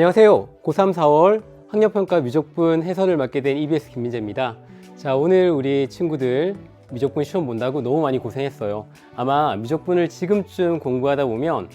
안녕하세요. 고3 4월 학력평가 미적분 해설을 맡게 된 EBS 김민재입니다. 자, 오늘 우리 친구들 미적분 시험 본다고 너무 많이 고생했어요. 아마 미적분을 지금쯤 공부하다 보면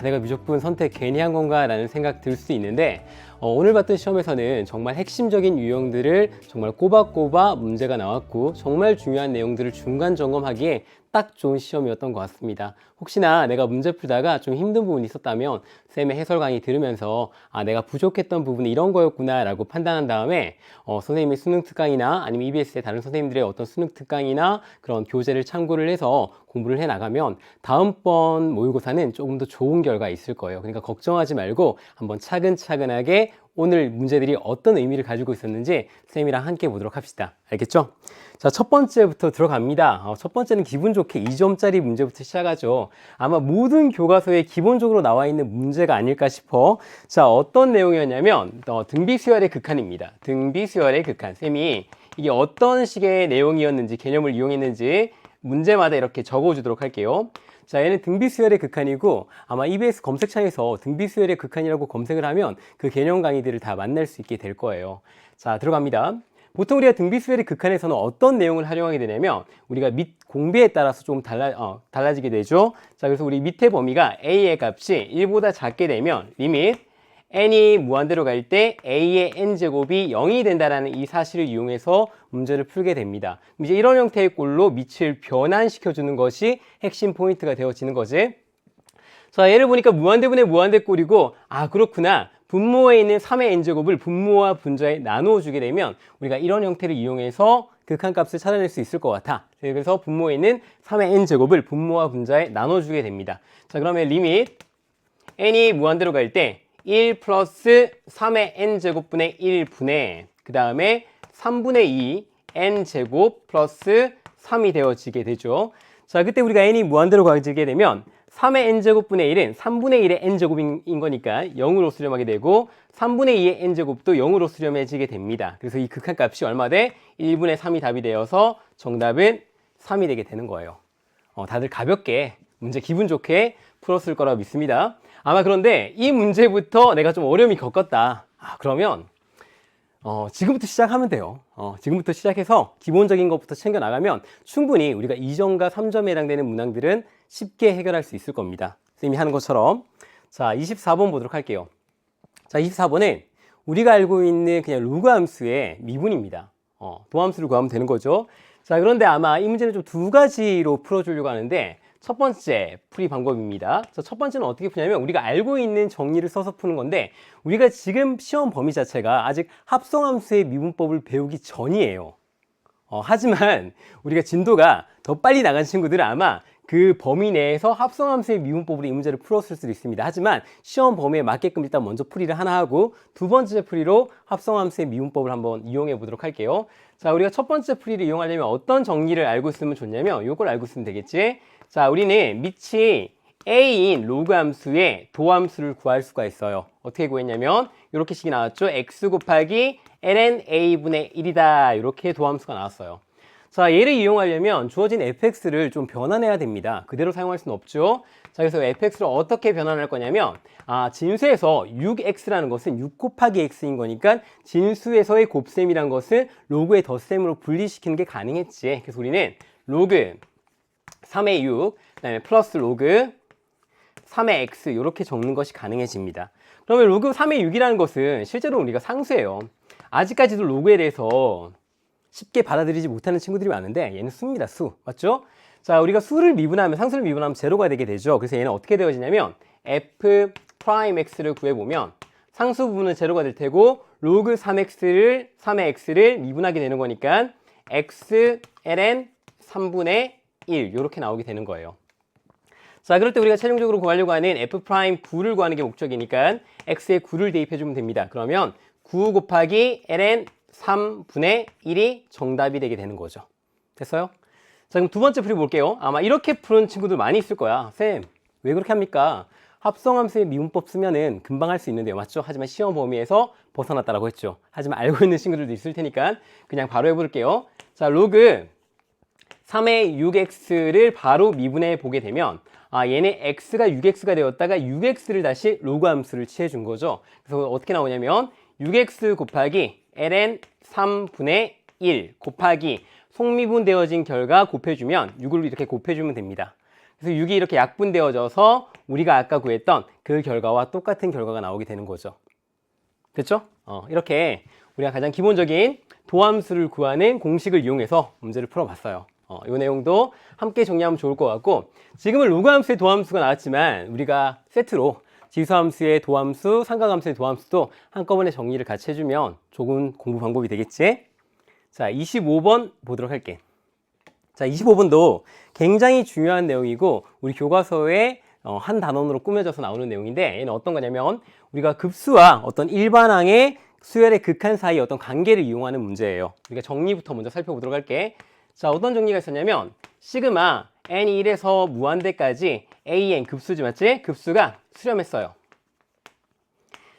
내가 미적분 선택 괜히 한 건가 라는 생각 들 수 있는데 오늘 봤던 시험에서는 정말 핵심적인 유형들을 정말 꼬박꼬박 문제가 나왔고 정말 중요한 내용들을 중간 점검하기에 딱 좋은 시험이었던 것 같습니다. 혹시나 내가 문제 풀다가 좀 힘든 부분이 있었다면 쌤의 해설 강의 들으면서 내가 부족했던 부분이 이런 거였구나 라고 판단한 다음에 선생님의 수능 특강이나 아니면 EBS의 다른 선생님들의 어떤 수능 특강이나 그런 교재를 참고를 해서 공부를 해 나가면 다음번 모의고사는 조금 더 좋은 결과 있을 거예요. 그러니까 걱정하지 말고 한번 차근차근하게 오늘 문제들이 어떤 의미를 가지고 있었는지 쌤이랑 함께 보도록 합시다. 알겠죠? 자, 첫 번째부터 들어갑니다. 첫 번째는 기분 좋게 2점짜리 문제부터 시작하죠. 아마 모든 교과서에 기본적으로 나와 있는 문제가 아닐까 싶어. 자, 어떤 내용이었냐면 등비수열의 극한입니다. 등비수열의 극한. 쌤이 이게 어떤 식의 내용이었는지 개념을 이용했는지 문제마다 이렇게 적어주도록 할게요. 자, 얘는 등비수열의 극한이고 아마 EBS 검색창에서 등비수열의 극한이라고 검색을 하면 그 개념 강의들을 다 만날 수 있게 될 거예요. 자, 들어갑니다. 보통 우리가 등비수열의 극한에서는 어떤 내용을 활용하게 되냐면 우리가 밑 공배에 따라서 좀 달라지게 되죠. 자, 그래서 우리 밑에 범위가 a의 값이 1보다 작게 되면 리밋 n이 무한대로 갈 때 a의 n제곱이 0이 된다는 이 사실을 이용해서 문제를 풀게 됩니다. 이제 이런 형태의 꼴로 밑을 변환시켜주는 것이 핵심 포인트가 되어지는 거지. 자, 얘를 보니까 무한대분의 무한대꼴이고 그렇구나. 분모에 있는 3의 n제곱을 분모와 분자에 나누어 주게 되면 우리가 이런 형태를 이용해서 극한값을 찾아낼 수 있을 것 같아. 그래서 분모에 있는 3의 n제곱을 분모와 분자에 나눠 주게 됩니다. 자, 그러면 리밋 n이 무한대로 갈 때 1 플러스 3의 n제곱분의 1분의 그 다음에 3분의 2 n제곱 플러스 3이 되어지게 되죠. 자, 그때 우리가 n이 무한대로 가지게 되면 3의 n제곱분의 1은 3분의 1의 n제곱인 거니까 0으로 수렴하게 되고 3분의 2의 n제곱도 0으로 수렴해지게 됩니다. 그래서 이 극한값이 얼마 돼? 1분의 3이 답이 되어서 정답은 3이 되게 되는 거예요. 다들 가볍게 문제 기분 좋게 풀었을 거라고 믿습니다. 아마 그런데 이 문제부터 내가 좀 어려움이 겪었다. 그러면 지금부터 시작하면 돼요. 지금부터 시작해서 기본적인 것부터 챙겨 나가면 충분히 우리가 2점과 3점에 해당되는 문항들은 쉽게 해결할 수 있을 겁니다. 선생님이 하는 것처럼. 자, 24번 보도록 할게요. 자, 24번은 우리가 알고 있는 그냥 로그 함수의 미분입니다. 도함수를 구하면 되는 거죠. 자, 그런데 아마 이 문제는 좀 두 가지로 풀어주려고 하는데 첫 번째 풀이 방법입니다. 첫 번째는 어떻게 푸냐면 우리가 알고 있는 정리를 써서 푸는 건데 우리가 지금 시험 범위 자체가 아직 합성함수의 미분법을 배우기 전이에요. 하지만 우리가 진도가 더 빨리 나간 친구들은 아마 그 범위 내에서 합성함수의 미분법으로 이 문제를 풀었을 수도 있습니다. 하지만 시험 범위에 맞게끔 일단 먼저 풀이를 하나 하고 두 번째 풀이로 합성함수의 미분법을 한번 이용해 보도록 할게요. 자, 우리가 첫 번째 풀이를 이용하려면 어떤 정리를 알고 있으면 좋냐면 이걸 알고 있으면 되겠지. 자, 우리는 밑이 a인 로그 함수의 도함수를 구할 수가 있어요. 어떻게 구했냐면 이렇게 식이 나왔죠. x 곱하기 ln a분의 1이다. 이렇게 도함수가 나왔어요. 자, 얘를 이용하려면 주어진 fx를 좀 변환해야 됩니다. 그대로 사용할 수는 없죠. 자, 그래서 fx를 어떻게 변환할 거냐면 진수에서 6x라는 것은 6 곱하기 x인 거니까 진수에서의 곱셈이란 것은 로그의 덧셈으로 분리시키는 게 가능했지. 그래서 우리는 로그 3의 6, 그 다음에 플러스 로그 3의 x 이렇게 적는 것이 가능해집니다. 그러면 로그 3의 6이라는 것은 실제로 우리가 상수예요. 아직까지도 로그에 대해서 쉽게 받아들이지 못하는 친구들이 많은데 얘는 수입니다. 수. 맞죠? 자, 우리가 수를 미분하면 상수를 미분하면 제로가 되게 되죠. 그래서 얘는 어떻게 되어지냐면 f 프라임 x를 구해보면 상수 부분은 제로가 될 테고 로그 3x를 3의 x를 미분하게 되는 거니까 x ln 3분의 1 이렇게 나오게 되는 거예요. 자, 그럴 때 우리가 최종적으로 구하려고 하는 f'9를 구하는 게 목적이니까 x에 9를 대입해주면 됩니다. 그러면 9 곱하기 ln 3분의 1이 정답이 되게 되는 거죠. 됐어요? 자, 그럼 두 번째 풀이 볼게요. 아마 이렇게 푸는 친구들 많이 있을 거야. 쌤, 왜 그렇게 합니까? 합성함수의 미분법 쓰면은 금방 할 수 있는데요. 맞죠? 하지만 시험 범위에서 벗어났다라고 했죠. 하지만 알고 있는 친구들도 있을 테니까 그냥 바로 해볼게요. 자, 로그 3의 6x를 바로 미분해 보게 되면 얘네 x가 6x가 되었다가 6x를 다시 로그 함수를 취해준 거죠. 그래서 어떻게 나오냐면 6x 곱하기 ln 3분의 1 곱하기 속미분되어진 결과 곱해주면 6을 이렇게 곱해주면 됩니다. 그래서 6이 이렇게 약분되어져서 우리가 아까 구했던 그 결과와 똑같은 결과가 나오게 되는 거죠. 됐죠? 이렇게 우리가 가장 기본적인 도함수를 구하는 공식을 이용해서 문제를 풀어봤어요. 이 내용도 함께 정리하면 좋을 것 같고, 지금은 로그함수의 도함수가 나왔지만 우리가 세트로 지수함수의 도함수, 삼각함수의 도함수도 한꺼번에 정리를 같이 해주면 좋은 공부 방법이 되겠지? 자, 25번 보도록 할게. 자, 25번도 굉장히 중요한 내용이고 우리 교과서에 한 단원으로 꾸며져서 나오는 내용인데, 얘는 어떤 거냐면 우리가 급수와 어떤 일반항의 수열의 극한 사이 어떤 관계를 이용하는 문제예요. 우리가 정리부터 먼저 살펴보도록 할게. 자, 어떤 정리가 있었냐면 시그마 n이 1에서 무한대까지 an 급수지, 맞지? 급수가 수렴했어요.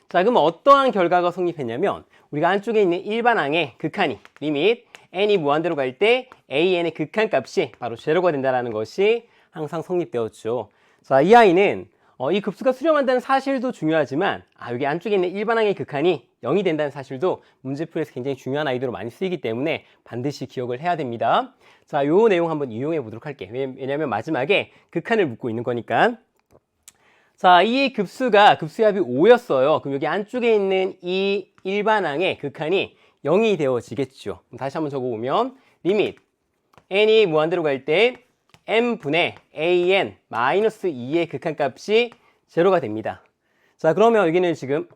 자, 그럼 어떠한 결과가 성립했냐면 우리가 안쪽에 있는 일반항의 극한이 리밋 n이 무한대로 갈 때 an의 극한값이 바로 제로가 된다는 것이 항상 성립되었죠. 자, 이 아이는 이 급수가 수렴한다는 사실도 중요하지만 여기 안쪽에 있는 일반항의 극한이 0이 된다는 사실도 문제풀이에서 굉장히 중요한 아이디어로 많이 쓰이기 때문에 반드시 기억을 해야 됩니다. 자, 요 내용 한번 이용해 보도록 할게. 왜냐하면 마지막에 극한을 묻고 있는 거니까. 자, 이 급수의 합이 5였어요. 그럼 여기 안쪽에 있는 이 일반항의 극한이 0이 되어지겠죠. 다시 한번 적어보면 리밋 n이 무한대로 갈 때 n분의 an 마이너스 2의 극한값이 제로가 됩니다. 자, 그러면 여기는 지금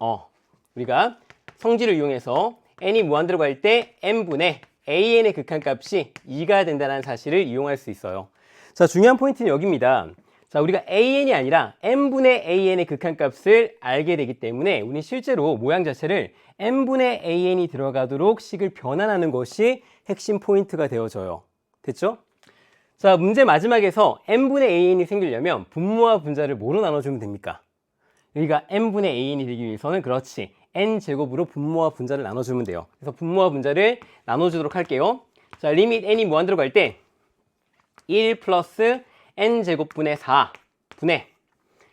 우리가 성질을 이용해서 n이 무한대로 갈 때 n분의 an의 극한값이 2가 된다는 사실을 이용할 수 있어요. 자, 중요한 포인트는 여기입니다. 자, 우리가 an이 아니라 n분의 an의 극한값을 알게 되기 때문에 우리는 실제로 모양 자체를 n분의 an이 들어가도록 식을 변환하는 것이 핵심 포인트가 되어져요. 됐죠? 자, 문제 마지막에서 n분의 an이 생기려면 분모와 분자를 뭐로 나눠주면 됩니까? 여기가 n분의 an이 되기 위해서는 그렇지, n제곱으로 분모와 분자를 나눠주면 돼요. 그래서 분모와 분자를 나눠주도록 할게요. 자, 리밋 n이 무한대로 갈 때 1 플러스 n제곱분의 4 분의,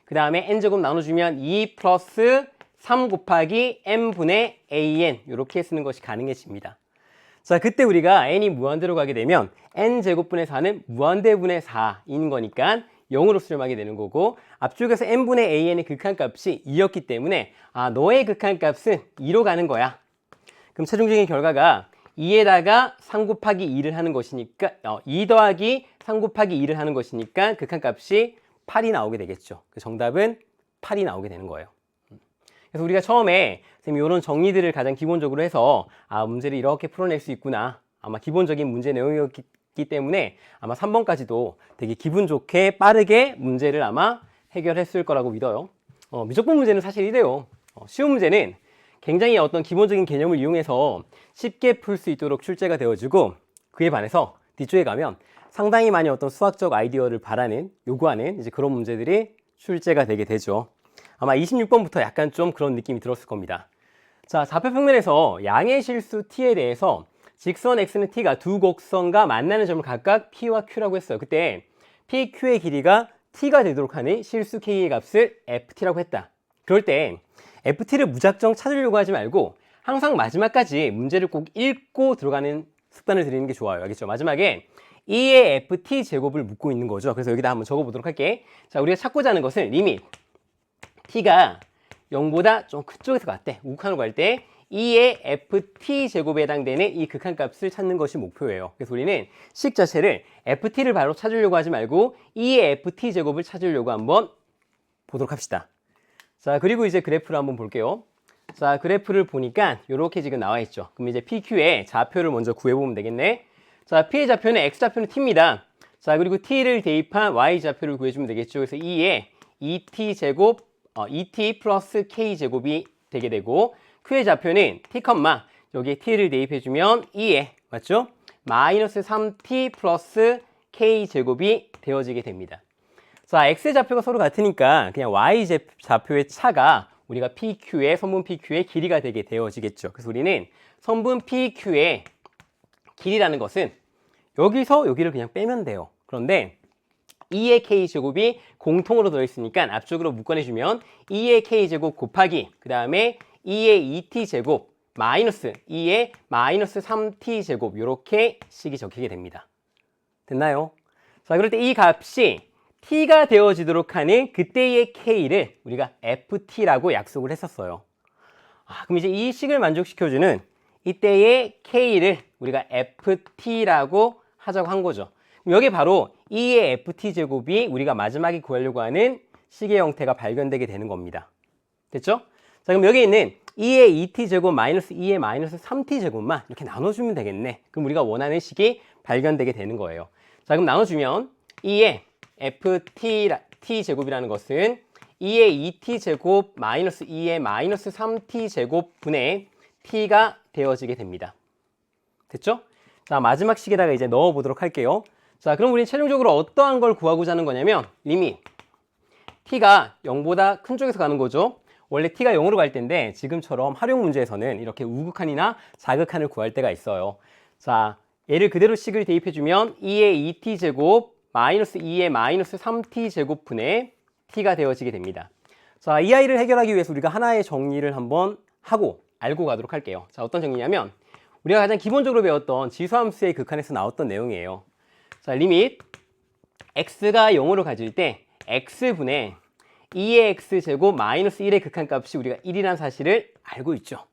그 다음에 n제곱 나눠주면 2 플러스 3 곱하기 n분의 an, 이렇게 쓰는 것이 가능해집니다. 자, 그때 우리가 n이 무한대로 가게 되면 n제곱분의 4는 무한대분의 4인 거니까 0으로 수렴하게 되는 거고, 앞쪽에서 n분의 an의 극한값이 2였기 때문에 너의 극한값은 2로 가는 거야. 그럼 최종적인 결과가 2에다가 3 곱하기 2를 하는 것이니까 2 더하기 3 곱하기 2를 하는 것이니까 극한값이 8이 나오게 되겠죠. 그 정답은 8이 나오게 되는 거예요. 그래서 우리가 처음에 선생님이 이런 정리들을 가장 기본적으로 해서 문제를 이렇게 풀어낼 수 있구나, 아마 기본적인 문제 내용이었기 때문에 아마 3번까지도 되게 기분 좋게 빠르게 문제를 아마 해결했을 거라고 믿어요. 미적분 문제는 사실 이래요. 쉬운 문제는 굉장히 어떤 기본적인 개념을 이용해서 쉽게 풀 수 있도록 출제가 되어지고, 그에 반해서 뒤쪽에 가면 상당히 많이 어떤 수학적 아이디어를 요구하는 이제 그런 문제들이 출제가 되게 되죠. 아마 26번부터 약간 좀 그런 느낌이 들었을 겁니다. 자, 좌표평면에서 양의 실수 t에 대해서 직선 x는 t가 두 곡선과 만나는 점을 각각 p와 q라고 했어요. 그때 p, q의 길이가 t가 되도록 하는 실수 k의 값을 ft라고 했다. 그럴 때 ft를 무작정 찾으려고 하지 말고 항상 마지막까지 문제를 꼭 읽고 들어가는 습관을 들이는 게 좋아요. 알겠죠? 마지막에 2의 ft 제곱을 묻고 있는 거죠. 그래서 여기다 한번 적어보도록 할게. 자, 우리가 찾고자 하는 것은 리밋 t가 0보다 좀 그쪽에서 갔대, 우극한으로 갈 때 2의 ft 제곱에 해당되는 이 극한값을 찾는 것이 목표예요. 그래서 우리는 식 자체를 ft를 바로 찾으려고 하지 말고 2의 ft 제곱을 찾으려고 한번 보도록 합시다. 자, 그리고 이제 그래프를 한번 볼게요. 자, 그래프를 보니까 이렇게 지금 나와 있죠. 그럼 이제 pq의 좌표를 먼저 구해보면 되겠네. 자, p의 좌표는 x좌표는 t입니다. 자, 그리고 t를 대입한 y좌표를 구해주면 되겠죠. 그래서 2의 2t 제곱 2t 플러스 k 제곱이 되게 되고, q의 좌표는 t, 여기에 t를 대입해주면 2에 맞죠? 마이너스 3t 플러스 k 제곱이 되어지게 됩니다. 자, x의 좌표가 서로 같으니까 그냥 y 좌표의 차가 우리가 pq의 선분 pq의 길이가 되게 되어지겠죠. 그래서 우리는 선분 pq의 길이라는 것은 여기서 여기를 그냥 빼면 돼요. 그런데 2의 k제곱이 공통으로 들어있으니까 앞쪽으로 묶어내주면 2의 k제곱 곱하기 그 다음에 2의 2t제곱 마이너스 2의 마이너스 3t제곱 이렇게 식이 적히게 됩니다. 됐나요? 자, 그럴 때 이 값이 t가 되어지도록 하는 그때의 k를 우리가 ft라고 약속을 했었어요. 그럼 이제 이 식을 만족시켜주는 이때의 k를 우리가 ft라고 하자고 한 거죠. 그럼 여기 바로 2의 ft제곱이 우리가 마지막에 구하려고 하는 식의 형태가 발견되게 되는 겁니다. 됐죠? 자, 그럼 여기 있는 2의 2t제곱 마이너스 2의 마이너스 3t제곱만 이렇게 나눠주면 되겠네. 그럼 우리가 원하는 식이 발견되게 되는 거예요. 자, 그럼 나눠주면 2의 ft제곱이라는 것은 2의 2t제곱 마이너스 2의 마이너스 3t제곱 분의 t가 되어지게 됩니다. 됐죠? 자, 마지막 식에다가 이제 넣어보도록 할게요. 자, 그럼 우리는 최종적으로 어떠한 걸 구하고자 하는 거냐면 리밋 t가 0보다 큰 쪽에서 가는 거죠. 원래 t가 0으로 갈 텐데 지금처럼 활용 문제에서는 이렇게 우극한이나 자극한을 구할 때가 있어요. 자, 얘를 그대로 식을 대입해주면 2의 2t제곱 마이너스 2의 마이너스 3t제곱 분의 t가 되어지게 됩니다. 자, 이 아이를 해결하기 위해서 우리가 하나의 정리를 한번 하고 알고 가도록 할게요. 자, 어떤 정리냐면 우리가 가장 기본적으로 배웠던 지수함수의 극한에서 나왔던 내용이에요. 자, 리밋 x가 0으로 가질 때 x분의 2의 x제곱 마이너스 1의 극한값이 우리가 1이라는 사실을 알고 있죠.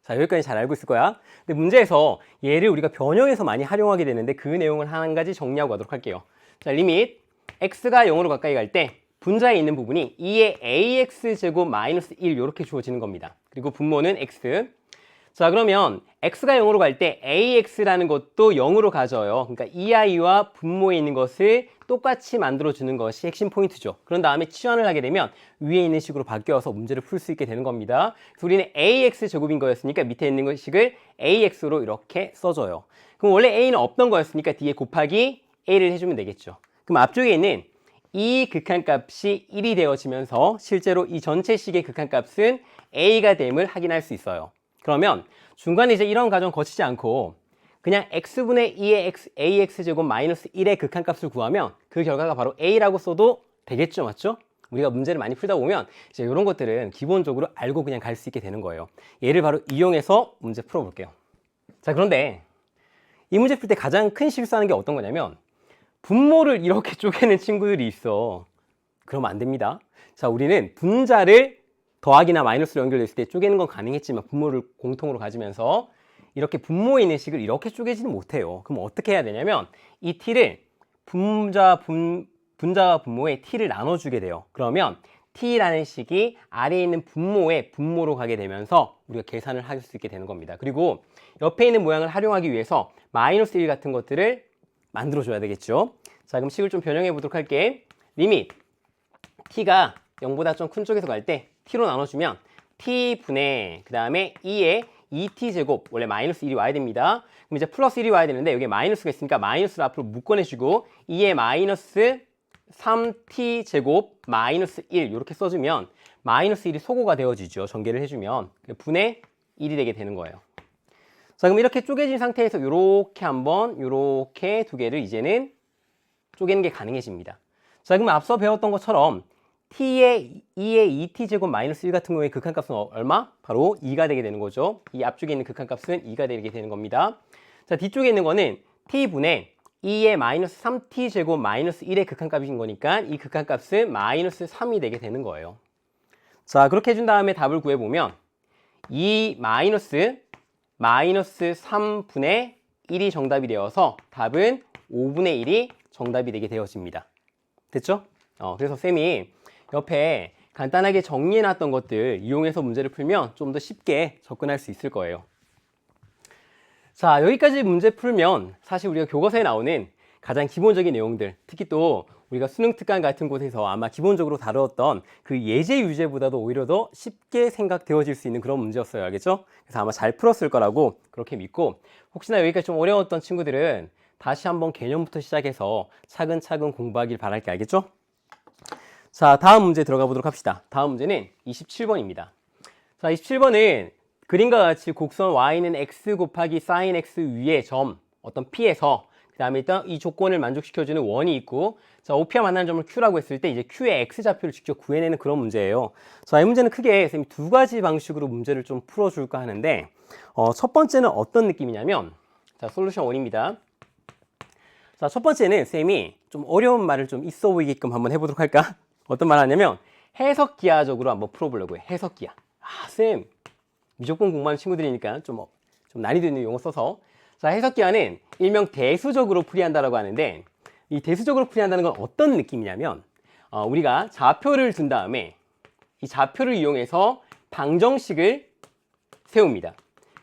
자, 여기까지 잘 알고 있을 거야. 근데 문제에서 얘를 우리가 변형해서 많이 활용하게 되는데 그 내용을 한 가지 정리하고 가도록 할게요. 자, 리밋 x가 0으로 가까이 갈 때 분자에 있는 부분이 2의 ax제곱 마이너스 1 이렇게 주어지는 겁니다. 그리고 분모는 x. 자, 그러면 x가 0으로 갈 때 ax라는 것도 0으로 가져요. 그러니까 이 아이와 분모에 있는 것을 똑같이 만들어주는 것이 핵심 포인트죠. 그런 다음에 치환을 하게 되면 위에 있는 식으로 바뀌어서 문제를 풀 수 있게 되는 겁니다. 그래서 우리는 ax제곱인 거였으니까 밑에 있는 식을 ax로 이렇게 써줘요. 그럼 원래 a는 없던 거였으니까 뒤에 곱하기 a를 해주면 되겠죠. 그럼 앞쪽에 있는 이 극한값이 1이 되어지면서 실제로 이 전체 식의 극한값은 a가 됨을 확인할 수 있어요. 그러면 중간에 이제 이런 과정 거치지 않고 그냥 x분의 2의 ax제곱 마이너스 1의 극한값을 구하면 그 결과가 바로 a라고 써도 되겠죠, 맞죠? 우리가 문제를 많이 풀다 보면 이제 이런 것들은 기본적으로 알고 그냥 갈 수 있게 되는 거예요. 얘를 바로 이용해서 문제 풀어볼게요. 자, 그런데 이 문제 풀 때 가장 큰 실수하는 게 어떤 거냐면 분모를 이렇게 쪼개는 친구들이 있어. 그러면 안 됩니다. 자, 우리는 분자를 더하기나 마이너스로 연결됐을 때 쪼개는 건 가능했지만 분모를 공통으로 가지면서 이렇게 분모에 있는 식을 이렇게 쪼개지는 못해요. 그럼 어떻게 해야 되냐면 이 t를 분자와 분모의 t를 나눠주게 돼요. 그러면 t라는 식이 아래에 있는 분모의 분모로 가게 되면서 우리가 계산을 할 수 있게 되는 겁니다. 그리고 옆에 있는 모양을 활용하기 위해서 마이너스 1 같은 것들을 만들어줘야 되겠죠. 자, 그럼 식을 좀 변형해 보도록 할게. 리밋 t가 0보다 좀 큰 쪽에서 갈 때 t로 나눠주면 t분의 그 다음에 2의 2t제곱 원래 마이너스 1이 와야 됩니다. 그럼 이제 플러스 1이 와야 되는데 여기에 마이너스가 있으니까 마이너스를 앞으로 묶어내주고 2의 마이너스 3t제곱 마이너스 1 이렇게 써주면 마이너스 1이 소거가 되어지죠. 전개를 해주면 분의 1이 되게 되는 거예요. 자, 그럼 이렇게 쪼개진 상태에서 이렇게 한번 이렇게 두 개를 이제는 쪼개는 게 가능해집니다. 자, 그럼 앞서 배웠던 것처럼 t의 2의 2t제곱 마이너스 1 같은 경우에 극한값은 얼마? 바로 2가 되게 되는 거죠. 이 앞쪽에 있는 극한값은 2가 되게 되는 겁니다. 자, 뒤쪽에 있는 거는 t분의 2의 마이너스 3t제곱 마이너스 1의 극한값인 거니까 이 극한값은 마이너스 3이 되게 되는 거예요. 자, 그렇게 해준 다음에 답을 구해보면 2 마이너스 3분의 1이 정답이 되어서 답은 5분의 1이 정답이 되게 되어집니다. 됐죠? 그래서 쌤이 옆에 간단하게 정리해놨던 것들 이용해서 문제를 풀면 좀 더 쉽게 접근할 수 있을 거예요. 자, 여기까지 문제 풀면 사실 우리가 교과서에 나오는 가장 기본적인 내용들, 특히 또 우리가 수능 특강 같은 곳에서 아마 기본적으로 다루었던 그 예제 유제보다도 오히려 더 쉽게 생각되어질 수 있는 그런 문제였어요. 알겠죠? 그래서 아마 잘 풀었을 거라고 그렇게 믿고, 혹시나 여기까지 좀 어려웠던 친구들은 다시 한번 개념부터 시작해서 차근차근 공부하길 바랄게. 알겠죠? 자, 다음 문제 들어가 보도록 합시다. 다음 문제는 27번입니다. 자, 27번은 그림과 같이 곡선 y는 x 곱하기 sin x 위의 점 어떤 p에서 다음에 일단 이 조건을 만족시켜주는 원이 있고, 자, OP와 만나는 점을 Q라고 했을 때 이제 Q의 X좌표를 직접 구해내는 그런 문제예요. 자, 이 문제는 크게 선생님이 두 가지 방식으로 문제를 좀 풀어줄까 하는데, 첫 번째는 어떤 느낌이냐면, 자, 솔루션 1입니다. 자, 첫 번째는 쌤이 좀 어려운 말을 좀 있어 보이게끔 한번 해보도록 할까? 어떤 말 하냐면, 해석기하적으로 한번 풀어보려고 해. 해석기하. 쌤, 미적분 공부하는 친구들이니까 좀 난이도 있는 용어 써서. 자, 해석기하는 일명 대수적으로 풀이한다라고 하는데, 이 대수적으로 풀이한다는 건 어떤 느낌이냐면, 우리가 좌표를 둔 다음에 이 좌표를 이용해서 방정식을 세웁니다.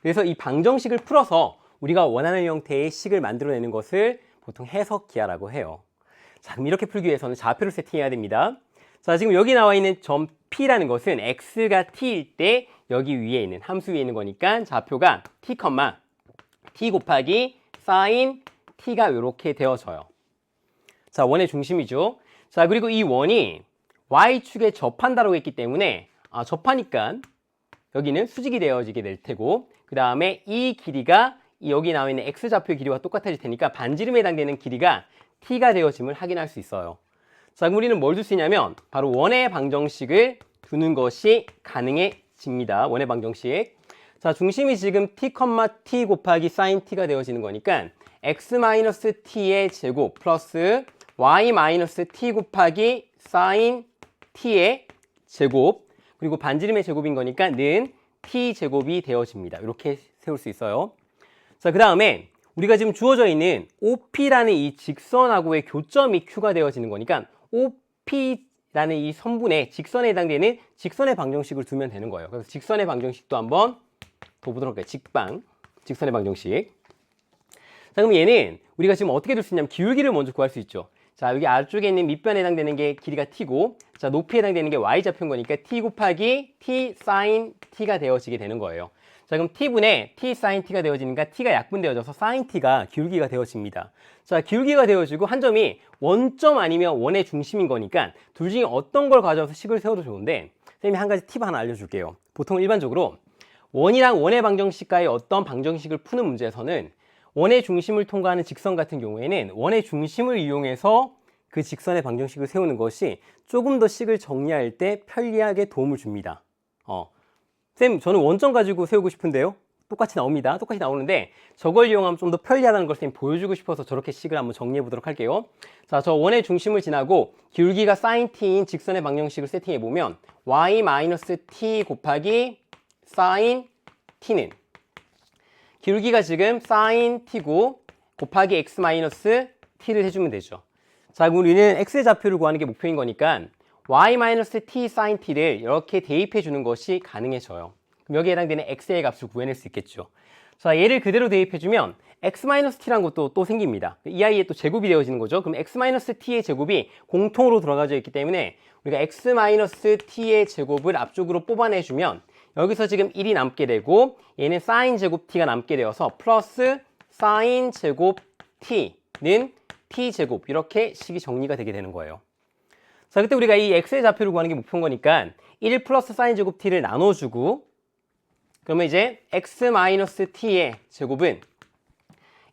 그래서 이 방정식을 풀어서 우리가 원하는 형태의 식을 만들어내는 것을 보통 해석기하라고 해요. 자, 그럼 이렇게 풀기 위해서는 좌표를 세팅해야 됩니다. 자, 지금 여기 나와 있는 점 P라는 것은 X가 T일 때 여기 위에 있는 함수 위에 있는 거니까 좌표가 T, T 곱하기 sin T가 이렇게 되어져요. 자, 원의 중심이죠. 자, 그리고 이 원이 Y축에 접한다라고 했기 때문에 접하니까 여기는 수직이 되어지게 될 테고, 그 다음에 이 길이가 여기 나와 있는 X좌표의 길이와 똑같아질 테니까 반지름에 해당되는 길이가 T가 되어짐을 확인할 수 있어요. 자, 그럼 우리는 뭘 둘 수 있냐면 바로 원의 방정식을 두는 것이 가능해집니다. 원의 방정식. 자, 중심이 지금 T, T 곱하기 sin T가 되어지는 거니까 X-T의 제곱 플러스 Y-T 곱하기 sin T의 제곱, 그리고 반지름의 제곱인 거니까 는 T제곱이 되어집니다. 이렇게 세울 수 있어요. 자, 그 다음에 우리가 지금 주어져 있는 OP라는 이 직선하고의 교점이 Q가 되어지는 거니까 OP라는 이 선분의 직선에 해당되는 직선의 방정식을 두면 되는 거예요. 그래서 직선의 방정식도 한번 더 보도록 할게요. 직선의 방정식. 자, 그럼 얘는 우리가 지금 어떻게 둘 수 있냐면 기울기를 먼저 구할 수 있죠. 자, 여기 아래쪽에 있는 밑변에 해당되는 게 길이가 T고, 자, 높이에 해당되는 게 Y좌표인 거니까 T 곱하기 T sin T가 되어지게 되는 거예요. 자, 그럼 T분의 T sin T가 되어지니까 T가 약분되어져서 sin T가 기울기가 되어집니다. 자, 기울기가 되어지고 한 점이 원점 아니면 원의 중심인 거니까 둘 중에 어떤 걸 가져와서 식을 세워도 좋은데, 선생님이 한 가지 팁 하나 알려줄게요. 보통 일반적으로 원이랑 원의 방정식과의 어떤 방정식을 푸는 문제에서는 원의 중심을 통과하는 직선 같은 경우에는 원의 중심을 이용해서 그 직선의 방정식을 세우는 것이 조금 더 식을 정리할 때 편리하게 도움을 줍니다. 쌤, 저는 원점 가지고 세우고 싶은데요? 똑같이 나옵니다. 똑같이 나오는데 저걸 이용하면 좀 더 편리하다는 걸 쌤 보여주고 싶어서 저렇게 식을 한번 정리해 보도록 할게요. 자, 저 원의 중심을 지나고 기울기가 sin t인 직선의 방정식을 세팅해 보면 y-t 곱하기 sin t는 기울기가 지금 sin t고 곱하기 x-t를 해주면 되죠. 자, 그럼 우리는 x의 좌표를 구하는 게 목표인 거니까 y-t sin t를 이렇게 대입해 주는 것이 가능해져요. 그럼 여기에 해당되는 x의 값을 구해낼 수 있겠죠. 자, 얘를 그대로 대입해 주면 x-t라는 것도 또 생깁니다. 이 아이의 또 제곱이 되어지는 거죠. 그럼 x-t의 제곱이 공통으로 들어가져 있기 때문에 우리가 x-t의 제곱을 앞쪽으로 뽑아내 주면 여기서 지금 1이 남게 되고 얘는 sin 제곱 t가 남게 되어서 플러스 sin 제곱 t는 t제곱, 이렇게 식이 정리가 되게 되는 거예요. 자, 그때 우리가 이 x의 좌표를 구하는 게 목표인 거니까 1 플러스 sin 제곱 t를 나눠주고, 그러면 이제 x-t의 제곱은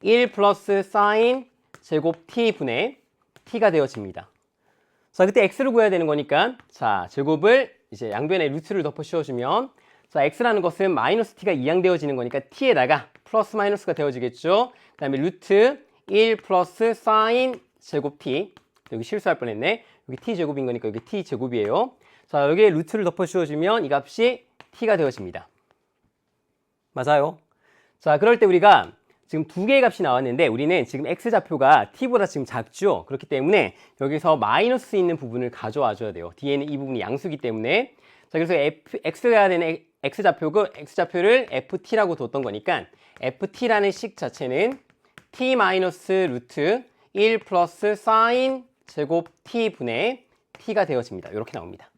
1 플러스 sin 제곱 t분의 t가 되어집니다. 자, 그때 x를 구해야 되는 거니까 자, 제곱을 이제 양변에 루트를 덮어 씌워주면, 자, x라는 것은 마이너스 t가 이항되어지는 거니까 t에다가 플러스 마이너스가 되어지겠죠. 그 다음에 루트 1 플러스 sin 제곱 t, 여기 실수할 뻔했네. 여기 t제곱인 거니까 여기 t제곱이에요. 자, 여기에 루트를 덮어 씌워주면 이 값이 t가 되어집니다. 맞아요. 자, 그럴 때 우리가 지금 두 개의 값이 나왔는데 우리는 지금 x좌표가 t보다 지금 작죠. 그렇기 때문에 여기서 마이너스 있는 부분을 가져와 줘야 돼요. 뒤에는 이 부분이 양수기 때문에. 자, 그래서 x가 되는 x좌표를 ft라고 뒀던 거니까 ft라는 식 자체는 t 마이너스 루트 1 플러스 sin 제곱 t분의 t가 되어집니다. 이렇게 나옵니다.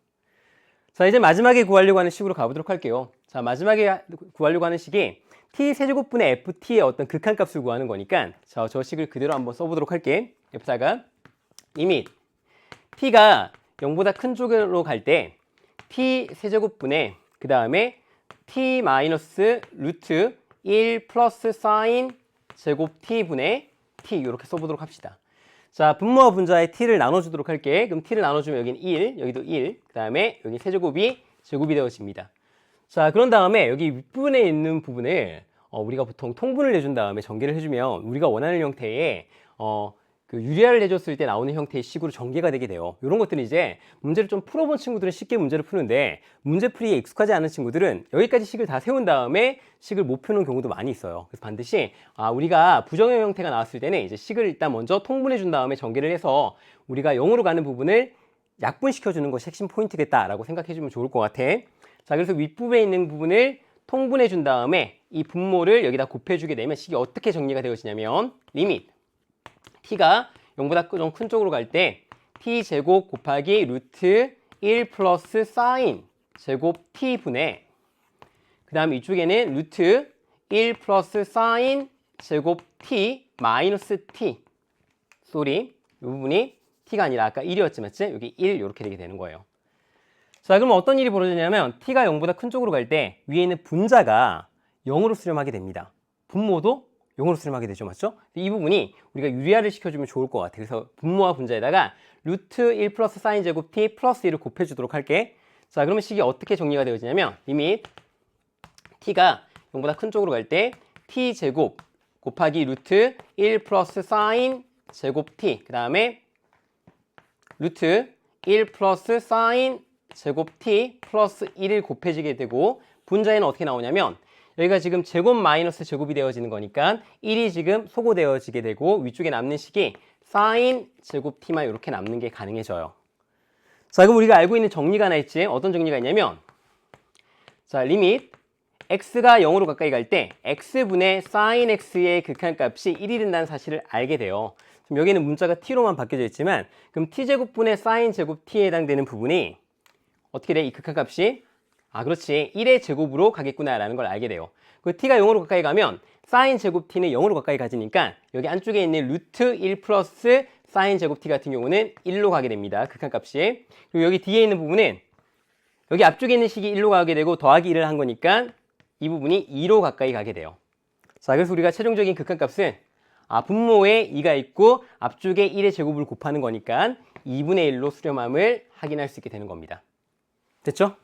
자, 이제 마지막에 구하려고 하는 식으로 가보도록 할게요. 자, 마지막에 구하려고 하는 식이 t 세제곱분의 ft의 어떤 극한값을 구하는 거니까 자, 저 식을 그대로 한번 써보도록 할게. f다가 이미 t가 0보다 큰 쪽으로 갈 때 t 세제곱분의 그 다음에 t 마이너스 루트 1 플러스 sin 제곱 t분의 t 이렇게 써보도록 합시다. 자, 분모와 분자의 t를 나눠주도록 할게. 그럼 t를 나눠주면 여기는 1, 여기도 1, 그 다음에 여기 세제곱이 제곱이 되어집니다. 자, 그런 다음에 여기 윗부분에 있는 부분을 우리가 보통 통분을 내준 다음에 전개를 해주면 우리가 원하는 형태의 그 유리화를 해줬을 때 나오는 형태의 식으로 전개가 되게 돼요. 이런 것들은 이제 문제를 좀 풀어본 친구들은 쉽게 문제를 푸는데 문제풀이에 익숙하지 않은 친구들은 여기까지 식을 다 세운 다음에 식을 못 푸는 경우도 많이 있어요. 그래서 반드시 우리가 부정형 형태가 나왔을 때는 이제 식을 일단 먼저 통분해 준 다음에 전개를 해서 우리가 0으로 가는 부분을 약분시켜주는 것이 핵심 포인트겠다라고 생각해주면 좋을 것 같아. 자, 그래서 윗부분에 있는 부분을 통분해 준 다음에 이 분모를 여기다 곱해주게 되면 식이 어떻게 정리가 되어지냐면 리밋 t가 0보다 좀 큰 쪽으로 갈 때 t제곱 곱하기 루트 1 플러스 사인 제곱 t분의 그 다음에 이쪽에는 루트 1 플러스 사인 제곱 t 마이너스 t 이 부분이 t가 아니라 아까 1이었지 맞지? 여기 1 이렇게 되게 되는 거예요. 자, 그럼 어떤 일이 벌어지냐면 t가 0보다 큰 쪽으로 갈 때 위에 있는 분자가 0으로 수렴하게 됩니다. 분모도 0으로 수렴하게 되죠. 맞죠? 이 부분이 우리가 유리화를 시켜주면 좋을 것 같아요. 그래서 분모와 분자에다가 루트 1 플러스 사인 제곱 t 플러스 1을 곱해주도록 할게. 자, 그러면 식이 어떻게 정리가 되어지냐면 리밋 t가 0보다 큰 쪽으로 갈 때 t제곱 곱하기 루트 1 플러스 사인 제곱 t 그 다음에 루트 1 플러스 사인 제곱 t 플러스 1을 곱해지게 되고 분자에는 어떻게 나오냐면 여기가 지금 제곱 마이너스 제곱이 되어지는 거니까 1이 지금 소거되어지게 되고 위쪽에 남는 식이 사인 제곱 t만 이렇게 남는 게 가능해져요. 자, 그럼 우리가 알고 있는 정리가 하나 있지. 어떤 정리가 있냐면 자, 리밋 x가 0으로 가까이 갈 때 x분의 sin x의 극한값이 1이 된다는 사실을 알게 돼요. 지금 여기는 문자가 t로만 바뀌어져 있지만 그럼 t제곱분의 sin 제곱 t에 해당되는 부분이 어떻게 돼? 이 극한값이 그렇지. 1의 제곱으로 가겠구나라는 걸 알게 돼요. 그 t가 0으로 가까이 가면 sin 제곱 t는 0으로 가까이 가지니까 여기 안쪽에 있는 루트 1 플러스 sin 제곱 t 같은 경우는 1로 가게 됩니다. 극한값이. 그리고 여기 뒤에 있는 부분은 여기 앞쪽에 있는 식이 1로 가게 되고 더하기 1을 한 거니까 이 부분이 2로 가까이 가게 돼요. 자, 그래서 우리가 최종적인 극한값은 분모에 2가 있고 앞쪽에 1의 제곱을 곱하는 거니까 2분의 1로 수렴함을 확인할 수 있게 되는 겁니다. 됐죠?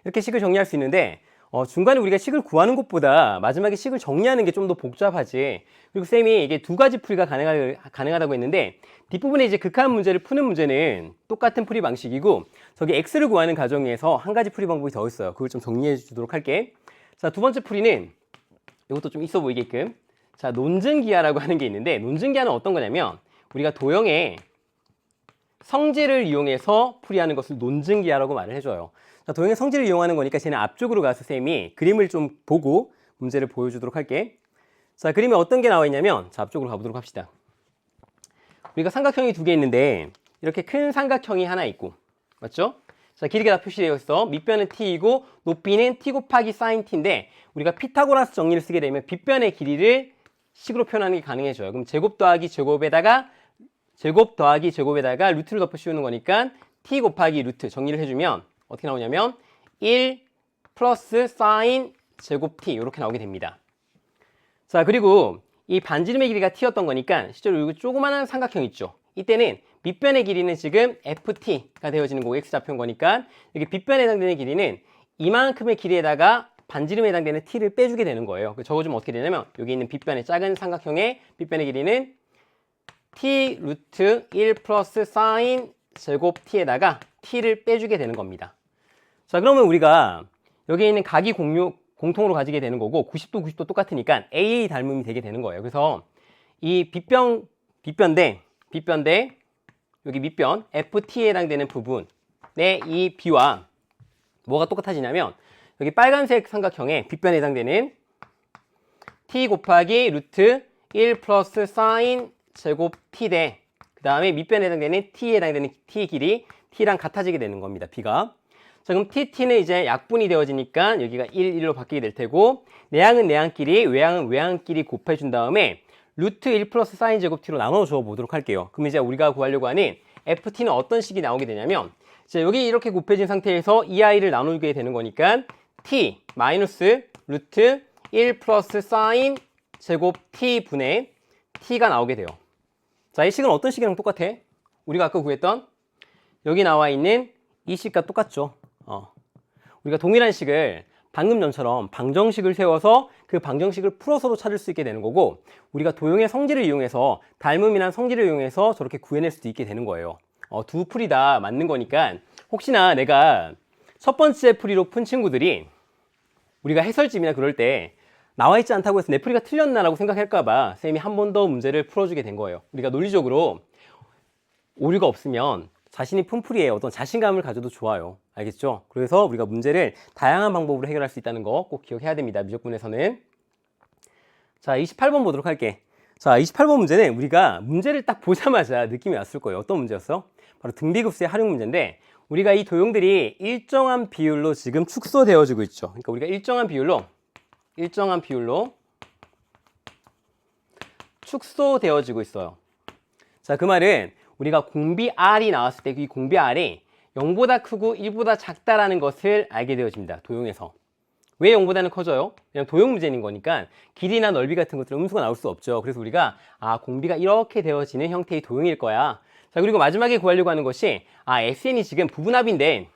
이렇게 식을 정리할 수 있는데 중간에 우리가 식을 구하는 것보다 마지막에 식을 정리하는 게 좀 더 복잡하지. 그리고 쌤이 이게 두 가지 풀이가 가능하다고 했는데 뒷부분에 이제 극한 문제를 푸는 문제는 똑같은 풀이 방식이고 저기 x를 구하는 과정에서 한 가지 풀이 방법이 더 있어요. 그걸 좀 정리해 주도록 할게. 자, 두 번째 풀이는 이것도 좀 있어 보이게끔 자, 논증기하라고 하는 게 있는데 논증기하는 어떤 거냐면 우리가 도형의 성질을 이용해서 풀이하는 것을 논증기하라고 말을 해줘요. 자, 도형의 성질을 이용하는 거니까 쟤는 앞쪽으로 가서 쌤이 그림을 좀 보고 문제를 보여주도록 할게. 자, 그림에 어떤 게 나와 있냐면 자, 앞쪽으로 가보도록 합시다. 우리가 삼각형이 두 개 있는데 이렇게 큰 삼각형이 하나 있고 맞죠? 자, 길이가 다 표시되어 있어. 밑변은 t이고 높이는 t 곱하기 sin t인데 우리가 피타고라스 정리를 쓰게 되면 빗변의 길이를 식으로 표현하는 게 가능해져요. 그럼 제곱 더하기 제곱에다가 루트를 덮어 씌우는 거니까 t 곱하기 루트 정리를 해주면 어떻게 나오냐면 1 플러스 sin 제곱 t 이렇게 나오게 됩니다. 자, 그리고 이 반지름의 길이가 t였던 거니까 실제로 여기 조그마한 삼각형 있죠. 이때는 밑변의 길이는 지금 ft가 되어지는 거고 x좌표인 거니까 여기 빗변에 해당되는 길이는 이만큼의 길이에다가 반지름에 해당되는 t를 빼주게 되는 거예요. 적어주면 어떻게 되냐면 여기 있는 빗변의 작은 삼각형의 빗변의 길이는 t 루트 1 플러스 sin 제곱 t에다가 t를 빼주게 되는 겁니다. 자, 그러면 우리가 여기 있는 각이 공통으로 가지게 되는 거고 90도 90도 똑같으니까 AA 닮음이 되게 되는 거예요. 그래서 이 빗변대 여기 밑변 FT에 해당되는 부분의 이 B와 뭐가 똑같아지냐면 여기 빨간색 삼각형의 빗변에 해당되는 T 곱하기 루트 1 플러스 sin 제곱 T 대 그 다음에 밑변에 해당되는 T에 해당되는 T 길이 T랑 같아지게 되는 겁니다. B가. 자, 그럼 TT는 이제 약분이 되어지니까 여기가 1, 1로 바뀌게 될 테고 내항은 내항끼리, 외항은 외항끼리 곱해준 다음에 루트 1 플러스 사인 제곱 t로 나눠줘 보도록 할게요. 그럼 이제 우리가 구하려고 하는 ft는 어떤 식이 나오게 되냐면 이제 여기 이렇게 곱해진 상태에서 이 아이를 나누게 되는 거니까 t 마이너스 루트 1 플러스 사인 제곱 t 분의 t가 나오게 돼요. 자, 이 식은 어떤 식이랑 똑같아? 우리가 아까 구했던 여기 나와 있는 이 식과 똑같죠. 우리가 동일한 식을 방금 전처럼 방정식을 세워서 그 방정식을 풀어서도 찾을 수 있게 되는 거고, 우리가 도형의 성질을 이용해서 닮음이란 성질을 이용해서 저렇게 구해낼 수도 있게 되는 거예요. 두 풀이 다 맞는 거니까 혹시나 내가 첫 번째 풀이로 푼 친구들이 우리가 해설집이나 그럴 때 나와 있지 않다고 해서 내 풀이가 틀렸나라고 생각할까봐 쌤이 한 번 더 문제를 풀어주게 된 거예요. 우리가 논리적으로 오류가 없으면 자신이 푼 풀이에 어떤 자신감을 가져도 좋아요. 알겠죠? 그래서 우리가 문제를 다양한 방법으로 해결할 수 있다는 거 꼭 기억해야 됩니다. 미적분에서는. 자, 28번 보도록 할게. 자, 28번 문제는 우리가 문제를 딱 보자마자 느낌이 왔을 거예요. 어떤 문제였어? 바로 등비급수의 활용 문제인데, 우리가 이 도형들이 일정한 비율로 지금 축소되어지고 있죠. 그러니까 우리가 일정한 비율로 축소되어지고 있어요. 자, 그 말은 우리가 공비 R이 나왔을 때 이 공비 R이 0보다 크고 1보다 작다라는 것을 알게 되어집니다. 도형에서. 왜 0보다는 커져요? 그냥 도형 문제인 거니까 길이나 넓이 같은 것들은 음수가 나올 수 없죠. 그래서 우리가 공비가 이렇게 되어지는 형태의 도형일 거야. 자, 그리고 마지막에 구하려고 하는 것이 SN이 지금 부분합인데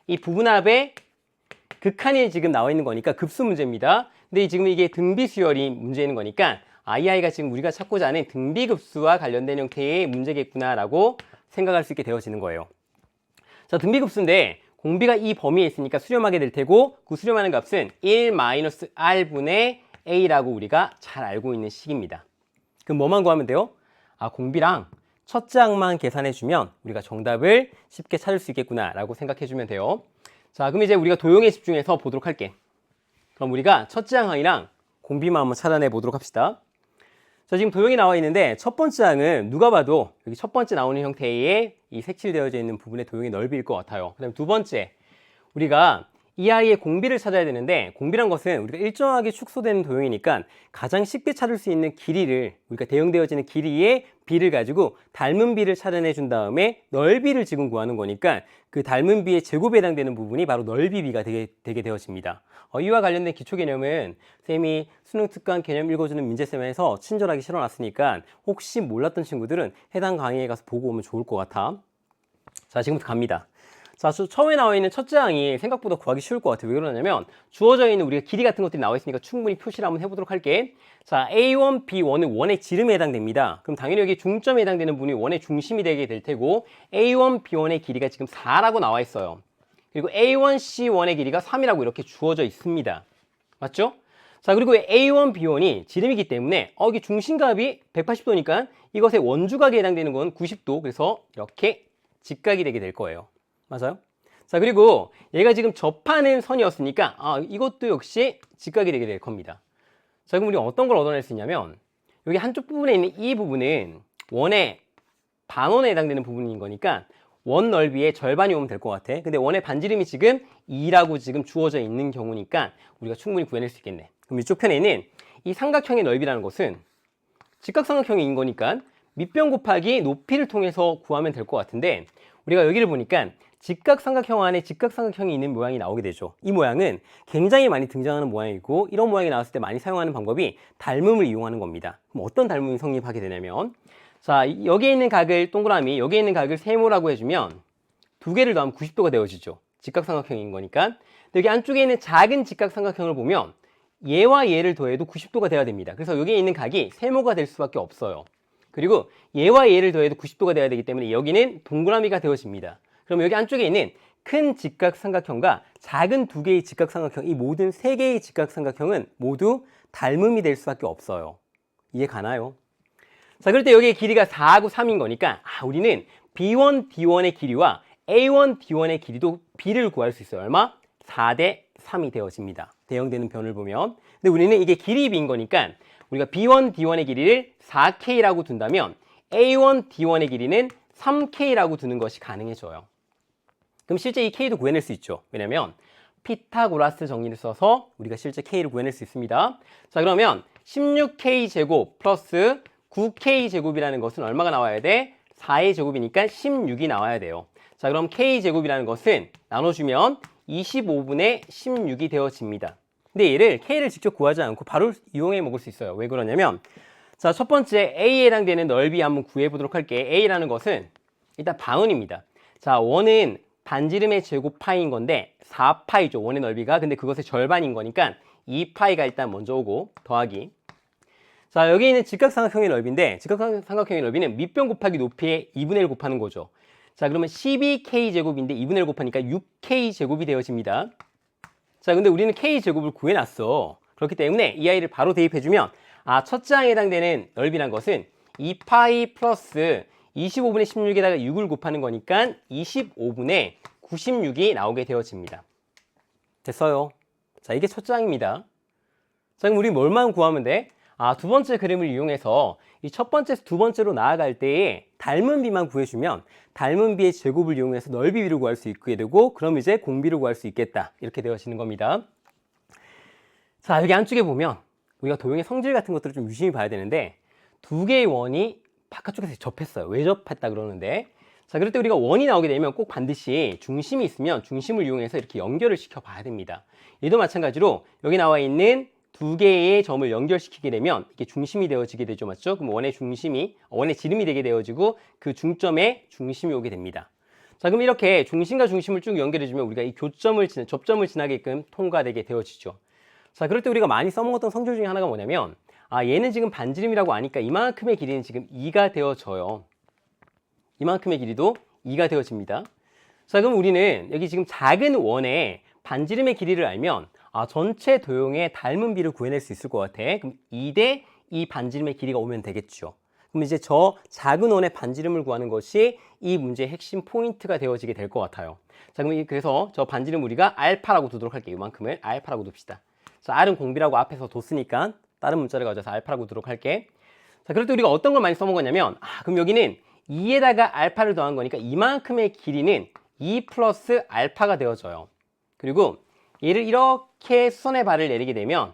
이 부분합의 극한이 지금 나와 있는 거니까 급수 문제입니다. 근데 지금 이게 등비수열이 문제인 거니까 이 아이가 지금 우리가 찾고자 하는 등비급수와 관련된 형태의 문제겠구나라고 생각할 수 있게 되어지는 거예요. 자, 등비급수인데 공비가 이 범위에 있으니까 수렴하게 될 테고, 그 수렴하는 값은 1-r분의 a라고 우리가 잘 알고 있는 식입니다. 그럼 뭐만 구하면 돼요? 공비랑 첫째 항만 계산해주면 우리가 정답을 쉽게 찾을 수 있겠구나라고 생각해주면 돼요. 자, 그럼 이제 우리가 도형에 집중해서 보도록 할게. 그럼 우리가 첫째 항이랑 공비만 한번 찾아내 보도록 합시다. 자, 지금 도형이 나와 있는데 첫 번째 항은 누가 봐도 여기 첫 번째 나오는 형태의 이 색칠되어져 있는 부분의 도형의 넓이일 것 같아요. 그 다음에 두 번째, 우리가 이 아이의 공비를 찾아야 되는데, 공비란 것은 우리가 일정하게 축소되는 도형이니까 가장 쉽게 찾을 수 있는 길이를, 우리가 대응되어지는 길이의 비를 가지고 닮은 비를 찾아내 준 다음에 넓이를 지금 구하는 거니까 그 닮은 비의 제곱에 해당되는 부분이 바로 넓이 비가 되게 되어집니다. 이와 관련된 기초 개념은 쌤이 수능 특강 개념 읽어주는 민재쌤에서 친절하게 실어놨으니까 혹시 몰랐던 친구들은 해당 강의에 가서 보고 오면 좋을 것 같아. 자, 지금부터 갑니다. 자, 처음에 나와 있는 첫째 항이 생각보다 구하기 쉬울 것 같아요. 왜 그러냐면 주어져 있는 우리가 길이 같은 것들이 나와 있으니까 충분히 표시를 한번 해보도록 할게. 자, A1, B1은 원의 지름에 해당됩니다. 그럼 당연히 여기 중점에 해당되는 부분이 원의 중심이 되게 될 테고, A1, B1의 길이가 지금 4라고 나와 있어요. 그리고 A1, C1의 길이가 3이라고 이렇게 주어져 있습니다. 맞죠? 자, 그리고 A1, B1이 지름이기 때문에 이게 중심값이 180도니까 이것의 원주각에 해당되는 건 90도. 그래서 이렇게 직각이 되게 될 거예요. 맞아요? 자, 그리고 얘가 지금 접하는 선이었으니까 이것도 역시 직각이 되게 될 겁니다. 자, 그럼 우리가 어떤 걸 얻어낼 수 있냐면, 여기 한쪽 부분에 있는 이 부분은 원의 반원에 해당되는 부분인 거니까 원 넓이의 절반이 오면 될 것 같아. 근데 원의 반지름이 지금 2라고 지금 주어져 있는 경우니까 우리가 충분히 구해낼 수 있겠네. 그럼 이쪽 편에 있는 이 삼각형의 넓이라는 것은 직각삼각형인 거니까 밑변 곱하기 높이를 통해서 구하면 될 것 같은데, 우리가 여기를 보니까 직각삼각형 안에 직각삼각형이 있는 모양이 나오게 되죠. 이 모양은 굉장히 많이 등장하는 모양이고, 이런 모양이 나왔을 때 많이 사용하는 방법이 닮음을 이용하는 겁니다. 그럼 어떤 닮음이 성립하게 되냐면, 자, 여기에 있는 각을 동그라미, 여기에 있는 각을 세모라고 해주면 두 개를 더하면 90도가 되어지죠. 직각삼각형인 거니까. 근데 여기 안쪽에 있는 작은 직각삼각형을 보면 얘와 얘를 더해도 90도가 돼야 됩니다. 그래서 여기에 있는 각이 세모가 될 수밖에 없어요. 그리고 얘와 얘를 더해도 90도가 돼야 되기 때문에 여기는 동그라미가 되어집니다. 그럼 여기 안쪽에 있는 큰 직각삼각형과 작은 두 개의 직각삼각형, 이 모든 세 개의 직각삼각형은 모두 닮음이 될 수밖에 없어요. 이해 가나요? 자, 그럴 때 여기에 길이가 4하고 3인 거니까 우리는 B1, D1의 길이와 A1, D1의 길이도 B를 구할 수 있어요. 얼마? 4대 3이 되어집니다. 대형되는 변을 보면. 근데 우리는 이게 길이 B인 거니까 우리가 B1, D1의 길이를 4K라고 둔다면 A1, D1의 길이는 3K라고 두는 것이 가능해져요. 그럼 실제 이 K도 구해낼 수 있죠. 왜냐면 피타고라스 정리를 써서 우리가 실제 K를 구해낼 수 있습니다. 자, 그러면 16K 제곱 플러스 9K 제곱이라는 것은 얼마가 나와야 돼? 4의 제곱이니까 16이 나와야 돼요. 자, 그럼 K 제곱이라는 것은 나눠주면 25분의 16이 되어집니다. 근데 얘를 K를 직접 구하지 않고 바로 이용해 먹을 수 있어요. 왜 그러냐면, 자, 첫 번째 A에 해당되는 넓이 한번 구해보도록 할게. A라는 것은 일단 방울입니다. 자, 원은 반지름의 제곱 파이인 건데 4파이죠. 원의 넓이가. 근데 그것의 절반인 거니까 2파이가 일단 먼저 오고 더하기. 자, 여기 있는 직각삼각형의 넓이인데 직각삼각형의 넓이는 밑변 곱하기 높이의 2분의 1 곱하는 거죠. 자, 그러면 12K제곱인데 2분의 1 곱하니까 6K제곱이 되어집니다. 자, 근데 우리는 K제곱을 구해놨어. 그렇기 때문에 이 아이를 바로 대입해주면 첫 장에 해당되는 넓이란 것은 2파이 플러스 25분의 16에다가 6을 곱하는 거니까 25분의 96이 나오게 되어집니다. 됐어요. 자, 이게 첫 장입니다. 자, 그럼 우리 뭘만 구하면 돼? 두 번째 그림을 이용해서 이 첫 번째에서 두 번째로 나아갈 때에 닮은 비만 구해주면 닮은 비의 제곱을 이용해서 넓이 비를 구할 수 있게 되고 그럼 이제 공비를 구할 수 있겠다. 이렇게 되어지는 겁니다. 자, 여기 안쪽에 보면 우리가 도형의 성질 같은 것들을 좀 유심히 봐야 되는데 두 개의 원이 바깥쪽에서 접했어요. 왜 접했다 그러는데 자, 그럴 때 우리가 원이 나오게 되면 꼭 반드시 중심이 있으면 중심을 이용해서 이렇게 연결을 시켜 봐야 됩니다. 얘도 마찬가지로 여기 나와 있는 두 개의 점을 연결시키게 되면 이게 중심이 되어지게 되죠. 맞죠? 그럼 원의 지름이 되게 되어지고 그 중점에 중심이 오게 됩니다. 자, 그럼 이렇게 중심과 중심을 쭉 연결해주면 우리가 이 접점을 지나게끔 통과되게 되어지죠. 자, 그럴 때 우리가 많이 써먹었던 성질 중에 하나가 뭐냐면 얘는 지금 반지름이라고 아니까 이만큼의 길이는 지금 2가 되어져요. 이만큼의 길이도 2가 되어집니다. 자, 그럼 우리는 여기 지금 작은 원의 반지름의 길이를 알면 전체 도형의 닮은 비를 구해낼 수 있을 것 같아. 그럼 2대 이 반지름의 길이가 오면 되겠죠. 그럼 이제 저 작은 원의 반지름을 구하는 것이 이 문제의 핵심 포인트가 되어지게 될 것 같아요. 자, 그럼 그래서 저 반지름 우리가 알파라고 두도록 할게요. 이만큼을 알파라고 둡시다. 자, R은 공비라고 앞에서 뒀으니까 다른 문자를 가져서 알파라고 두도록 할게. 자, 그럴 때 우리가 어떤 걸 많이 써먹었냐면 그럼 여기는 2에다가 알파를 더한 거니까 이만큼의 길이는 2 플러스 알파가 되어져요. 그리고 얘를 이렇게 수선의 발을 내리게 되면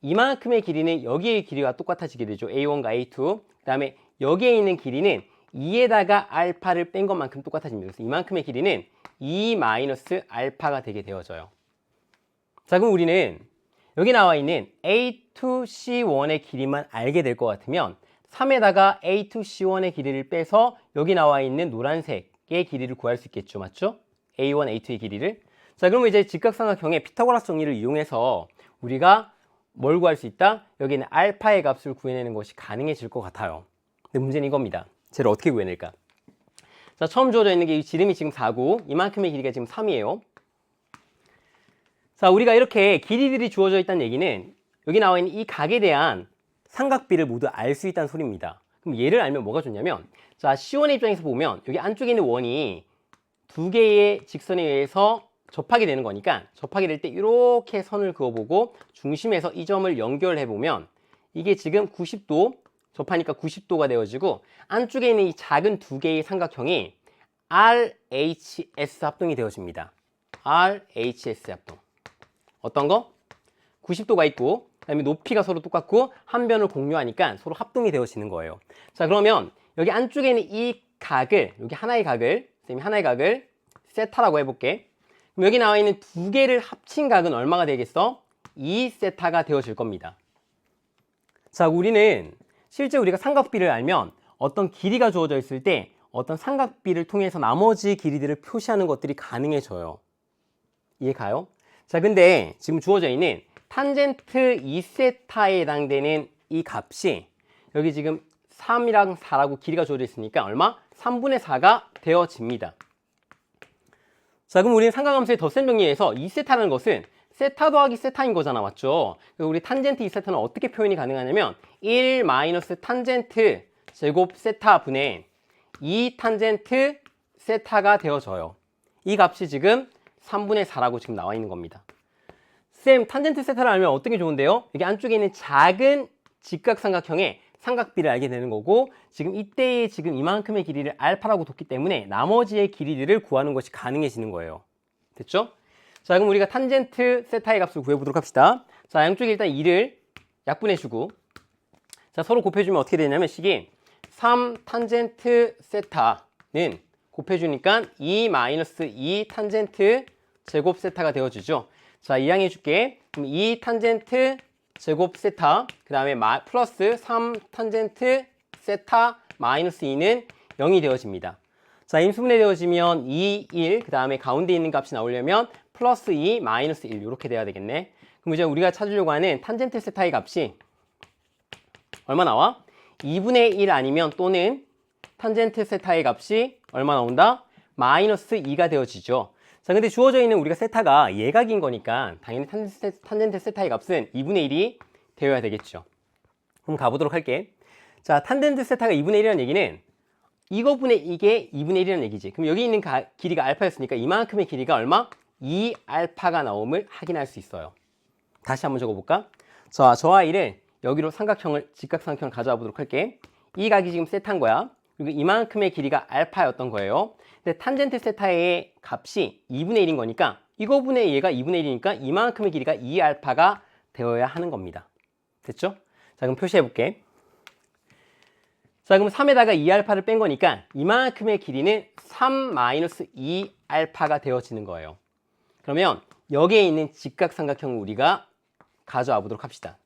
이만큼의 길이는 여기의 길이가 똑같아지게 되죠. A1과 A2. 그 다음에 여기에 있는 길이는 2에다가 알파를 뺀 것만큼 똑같아집니다. 그래서 이만큼의 길이는 2 마이너스 알파가 되게 되어져요. 자, 그럼 우리는 여기 나와 있는 A2C1의 길이만 알게 될 것 같으면 3에다가 A2C1의 길이를 빼서 여기 나와 있는 노란색의 길이를 구할 수 있겠죠. 맞죠? A1, A2의 길이를. 자, 그러면 이제 직각삼각형의 피타고라스 정리를 이용해서 우리가 뭘 구할 수 있다? 여기는 알파의 값을 구해내는 것이 가능해질 것 같아요. 근데 문제는 이겁니다. 쟤를 어떻게 구해낼까? 자, 처음 주어져 있는 게 이 지름이 지금 4고 이만큼의 길이가 지금 3이에요. 자, 우리가 이렇게 길이들이 주어져 있다는 얘기는 여기 나와 있는 이 각에 대한 삼각비를 모두 알 수 있다는 소리입니다. 그럼 얘를 알면 뭐가 좋냐면 자, C1의 입장에서 보면 여기 안쪽에 있는 원이 두 개의 직선에 의해서 접하게 되는 거니까 접하게 될 때 이렇게 선을 그어보고 중심에서 이 점을 연결해 보면 이게 지금 90도 접하니까 90도가 되어지고 안쪽에 있는 이 작은 두 개의 삼각형이 RHS 합동이 되어집니다. RHS 합동. 어떤 거? 90도가 있고 그다음에 높이가 서로 똑같고 한 변을 공유하니까 서로 합동이 되어지는 거예요. 자, 그러면 여기 안쪽에 있는 이 각을 여기 하나의 각을 선생님이 하나의 각을 세타라고 해볼게. 그럼 여기 나와 있는 두 개를 합친 각은 얼마가 되겠어? 2세타가 되어질 겁니다. 자, 우리는 실제 우리가 삼각비를 알면 어떤 길이가 주어져 있을 때 어떤 삼각비를 통해서 나머지 길이들을 표시하는 것들이 가능해져요. 이해 가요? 자, 근데 지금 주어져 있는 탄젠트 2세타에 해당되는 이 값이 여기 지금 3이랑 4라고 길이가 주어져 있으니까 얼마? 3분의 4가 되어집니다. 자, 그럼 우리는 삼각함수의 덧셈 정리에서 2세타라는 것은 세타 더하기 세타인 거잖아. 맞죠? 그리고 우리 탄젠트 2세타는 어떻게 표현이 가능하냐면 1 마이너스 탄젠트 제곱 세타 분의 2 탄젠트 세타가 되어져요. 이 값이 지금 3분의 4라고 지금 나와 있는 겁니다. 쌤, 탄젠트 세타를 알면 어떤 게 좋은데요? 여기 안쪽에 있는 작은 직각삼각형의 삼각비를 알게 되는 거고 지금 이때의 지금 이만큼의 길이를 알파라고 뒀기 때문에 나머지의 길이들을 구하는 것이 가능해지는 거예요. 됐죠? 자, 그럼 우리가 탄젠트 세타의 값을 구해보도록 합시다. 자, 양쪽에 일단 2를 약분해주고 자, 서로 곱해주면 어떻게 되냐면 식이 3 탄젠트 세타는 곱해주니까 2 마이너스 2 탄젠트 제곱 세타가 되어주죠. 자, 이항해줄게. 그럼 2 탄젠트 제곱 세타, 그 다음에 플러스 3 탄젠트 세타 마이너스 2는 0이 되어집니다. 자, 임수분해 되어지면 2, 1, 그 다음에 가운데 있는 값이 나오려면 플러스 2, 마이너스 1 이렇게 돼야 되겠네. 그럼 이제 우리가 찾으려고 하는 탄젠트 세타의 값이 얼마 나와? 2분의 1 아니면 또는 탄젠트 세타의 값이 얼마 나온다? 마이너스 2가 되어지죠. 자, 근데 주어져 있는 우리가 세타가 예각인 거니까 당연히 탄젠트 세타의 값은 2분의 1이 되어야 되겠죠. 그럼 가보도록 할게. 자, 탄젠트 세타가 2분의 1이라는 얘기는 이거분의 이게 2분의 1이라는 얘기지. 그럼 여기 있는 길이가 알파였으니까 이만큼의 길이가 얼마? 2알파가 나옴을 확인할 수 있어요. 다시 한번 적어볼까? 자, 저와 1을 여기로 직각삼각형을 가져와 보도록 할게. 이 각이 지금 세타인 거야. 그리고 이만큼의 길이가 알파였던 거예요. 근데 탄젠트 세타의 값이 2분의 1인 거니까 이거분의 얘가 2분의 1이니까 이만큼의 길이가 2알파가 되어야 하는 겁니다. 됐죠? 자, 그럼 표시해 볼게. 자, 그럼 3에다가 2알파를 뺀 거니까 이만큼의 길이는 3-2알파가 되어지는 거예요. 그러면 여기에 있는 직각삼각형을 우리가 가져와 보도록 합시다.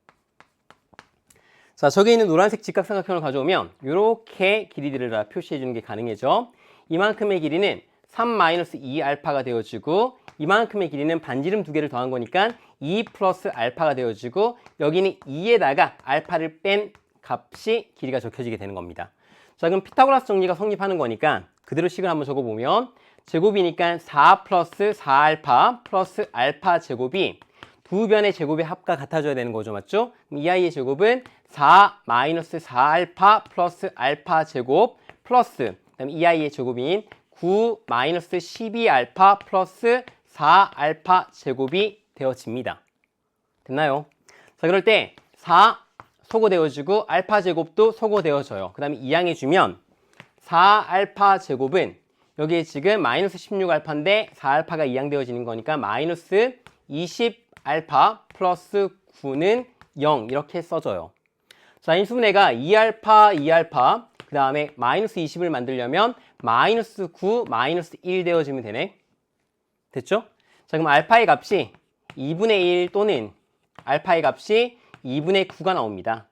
자, 저기 있는 노란색 직각삼각형을 가져오면 이렇게 길이들을 다 표시해 주는 게 가능해져. 이만큼의 길이는 3-2알파가 되어지고 이만큼의 길이는 반지름 두 개를 더한 거니까 2 플러스 알파가 되어지고 여기는 2에다가 알파를 뺀 값이 길이가 적혀지게 되는 겁니다. 자, 그럼 피타고라스 정리가 성립하는 거니까 그대로 식을 한번 적어보면 제곱이니까 4 플러스 4알파 플러스 알파 제곱이 두 변의 제곱의 합과 같아져야 되는 거죠. 맞죠? 그럼 이 아이의 제곱은 4 마이너스 4알파 플러스 알파 제곱 플러스 그다음에 이 아이의 제곱인 9 마이너스 12알파 플러스 4알파 제곱이 되어집니다. 됐나요? 자, 그럴 때 4 소거되어지고 알파 제곱도 소거되어져요. 그 다음에 이항해주면 4알파 제곱은 여기에 지금 마이너스 16알파인데 4알파가 이항되어지는 거니까 마이너스 20알파 플러스 9는 0 이렇게 써져요. 자, 인수분해가 2알파, 2알파 그 다음에 마이너스 20을 만들려면 마이너스 9, 마이너스 1 되어지면 되네. 됐죠? 자, 그럼 알파의 값이 2분의 1 또는 알파의 값이 2분의 9가 나옵니다.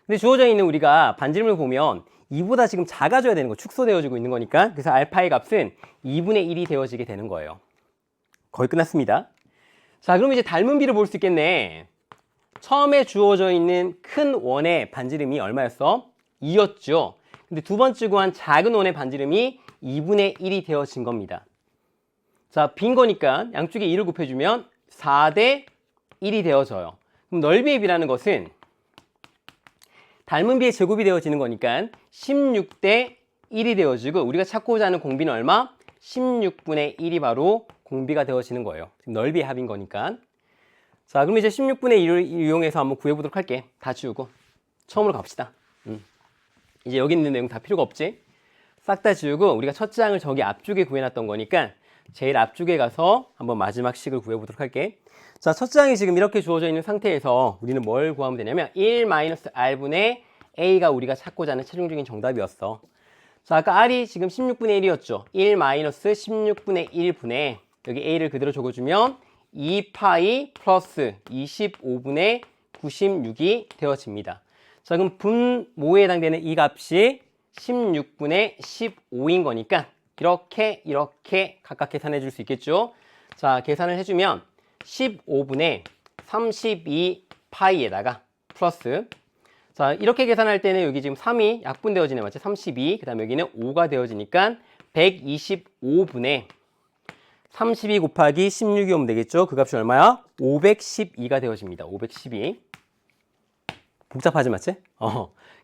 근데 주어져 있는 우리가 반지름을 보면 2보다 지금 작아져야 되는 거, 축소되어지고 있는 거니까 그래서 알파의 값은 2분의 1이 되어지게 되는 거예요. 거의 끝났습니다. 자, 그럼 이제 닮은 비를 볼 수 있겠네. 처음에 주어져 있는 큰 원의 반지름이 얼마였어? 2였죠. 근데 두 번째 구한 작은 원의 반지름이 2분의 1이 되어진 겁니다. 자, 빈 거니까 양쪽에 2를 곱해주면 4대 1이 되어져요. 그럼 넓이의 비라는 것은 닮은 비의 제곱이 되어지는 거니까 16대 1이 되어지고 우리가 찾고자 하는 공비는 얼마? 16분의 1이 바로 공비가 되어지는 거예요. 지금 넓이의 합인 거니까. 자, 그럼 이제 16분의 1을 이용해서 한번 구해보도록 할게. 다 지우고 처음으로 갑시다. 이제 여기 있는 내용 다 필요가 없지? 싹 다 지우고 우리가 첫 장을 저기 앞쪽에 구해놨던 거니까 제일 앞쪽에 가서 한번 마지막 식을 구해보도록 할게. 자, 첫 장이 지금 이렇게 주어져 있는 상태에서 우리는 뭘 구하면 되냐면 1-r분의 a가 우리가 찾고자 하는 최종적인 정답이었어. 자, 아까 r이 지금 16분의 1이었죠. 1-16분의 1분의 여기 a를 그대로 적어주면 2파이 플러스 25분의 96이 되어집니다. 자, 그럼 분모에 해당되는 이 값이 16분의 15인 거니까 이렇게 각각 계산해 줄 수 있겠죠. 자, 계산을 해주면 15분의 32파이에다가 플러스 자, 이렇게 계산할 때는 여기 지금 3이 약분되어지네. 맞지? 32, 그 다음에 여기는 5가 되어지니까 125분의 32 곱하기 16이 오면 되겠죠? 그 값이 얼마야? 512가 되어집니다. 512. 복잡하지, 맞지?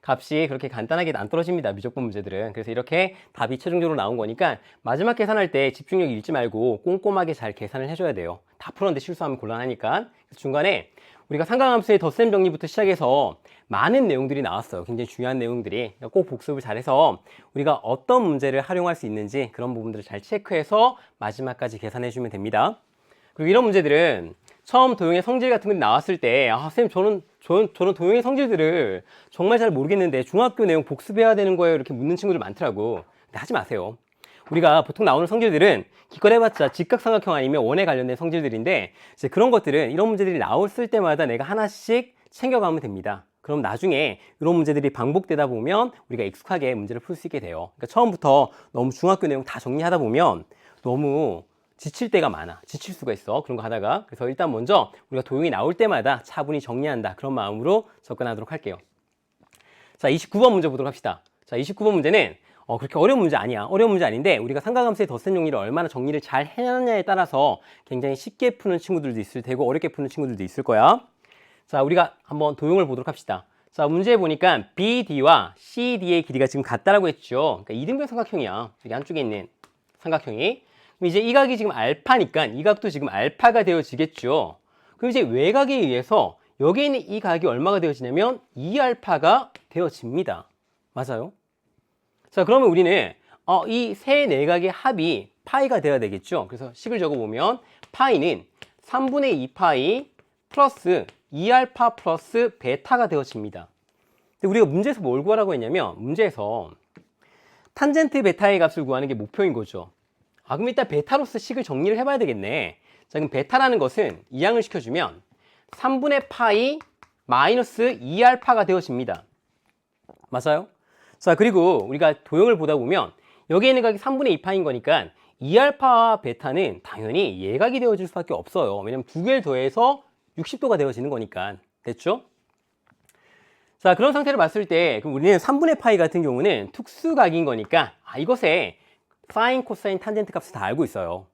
값이 그렇게 간단하게 안 떨어집니다. 미적분 문제들은. 그래서 이렇게 답이 최종적으로 나온 거니까 마지막 계산할 때 집중력 잃지 말고 꼼꼼하게 잘 계산을 해줘야 돼요. 다 풀었는데 실수하면 곤란하니까. 중간에 우리가 삼각함수의 덧셈 정리부터 시작해서 많은 내용들이 나왔어요. 굉장히 중요한 내용들이. 꼭 복습을 잘해서 우리가 어떤 문제를 활용할 수 있는지 그런 부분들을 잘 체크해서 마지막까지 계산해주면 됩니다. 그리고 이런 문제들은 처음 도형의 성질 같은 게 나왔을 때 선생님 저는 도형의 성질들을 정말 잘 모르겠는데 중학교 내용 복습해야 되는 거예요 이렇게 묻는 친구들 많더라고. 근데 하지 마세요. 우리가 보통 나오는 성질들은 기껏 해봤자 직각삼각형 아니면 원에 관련된 성질들인데 이제 그런 것들은 이런 문제들이 나왔을 때마다 내가 하나씩 챙겨가면 됩니다. 그럼 나중에 이런 문제들이 반복되다 보면 우리가 익숙하게 문제를 풀 수 있게 돼요. 그러니까 처음부터 너무 중학교 내용 다 정리하다 보면 너무 지칠 때가 많아. 지칠 수가 있어. 그런 거 하다가. 그래서 일단 먼저 우리가 도형이 나올 때마다 차분히 정리한다. 그런 마음으로 접근하도록 할게요. 자, 29번 문제 보도록 합시다. 자, 29번 문제는 그렇게 어려운 문제 아니야. 어려운 문제 아닌데 우리가 삼각함수의 덧셈 용리를 얼마나 정리를 잘 해놨냐에 따라서 굉장히 쉽게 푸는 친구들도 있을 테고 어렵게 푸는 친구들도 있을 거야. 자, 우리가 한번 도형을 보도록 합시다. 자, 문제에 보니까 BD와 CD의 길이가 지금 같다라고 했죠. 그러니까 이등변 삼각형이야. 여기 안쪽에 있는 삼각형이. 그럼 이제 이 각이 지금 알파니까 이 각도 지금 알파가 되어지겠죠. 그럼 이제 외곽에 의해서 여기에 있는 이 각이 얼마가 되어지냐면 2알파가 되어집니다. 맞아요? 자, 그러면 우리는 이 세 내각의 합이 파이가 되어야 되겠죠. 그래서 식을 적어보면 파이는 3분의 2파이 플러스 2알파 플러스 베타가 되어집니다. 근데 우리가 문제에서 뭘 구하라고 했냐면 문제에서 탄젠트 베타의 값을 구하는 게 목표인 거죠. 그럼 일단 베타로서 식을 정리를 해봐야 되겠네. 자, 그럼 베타라는 것은 이항을 시켜주면 3분의 파이 마이너스 2알파가 되어집니다. 맞아요? 자, 그리고 우리가 도형을 보다 보면 여기에 있는 각이 3분의 2파인 거니까 2알파와 베타는 당연히 예각이 되어질 수밖에 없어요. 왜냐면 두 개를 더해서 60도가 되어지는 거니까. 됐죠? 자, 그런 상태를 봤을 때 그럼 우리는 3분의 파이 같은 경우는 특수각인 거니까 이것에 사인, 코사인, 탄젠트 값을 다 알고 있어요.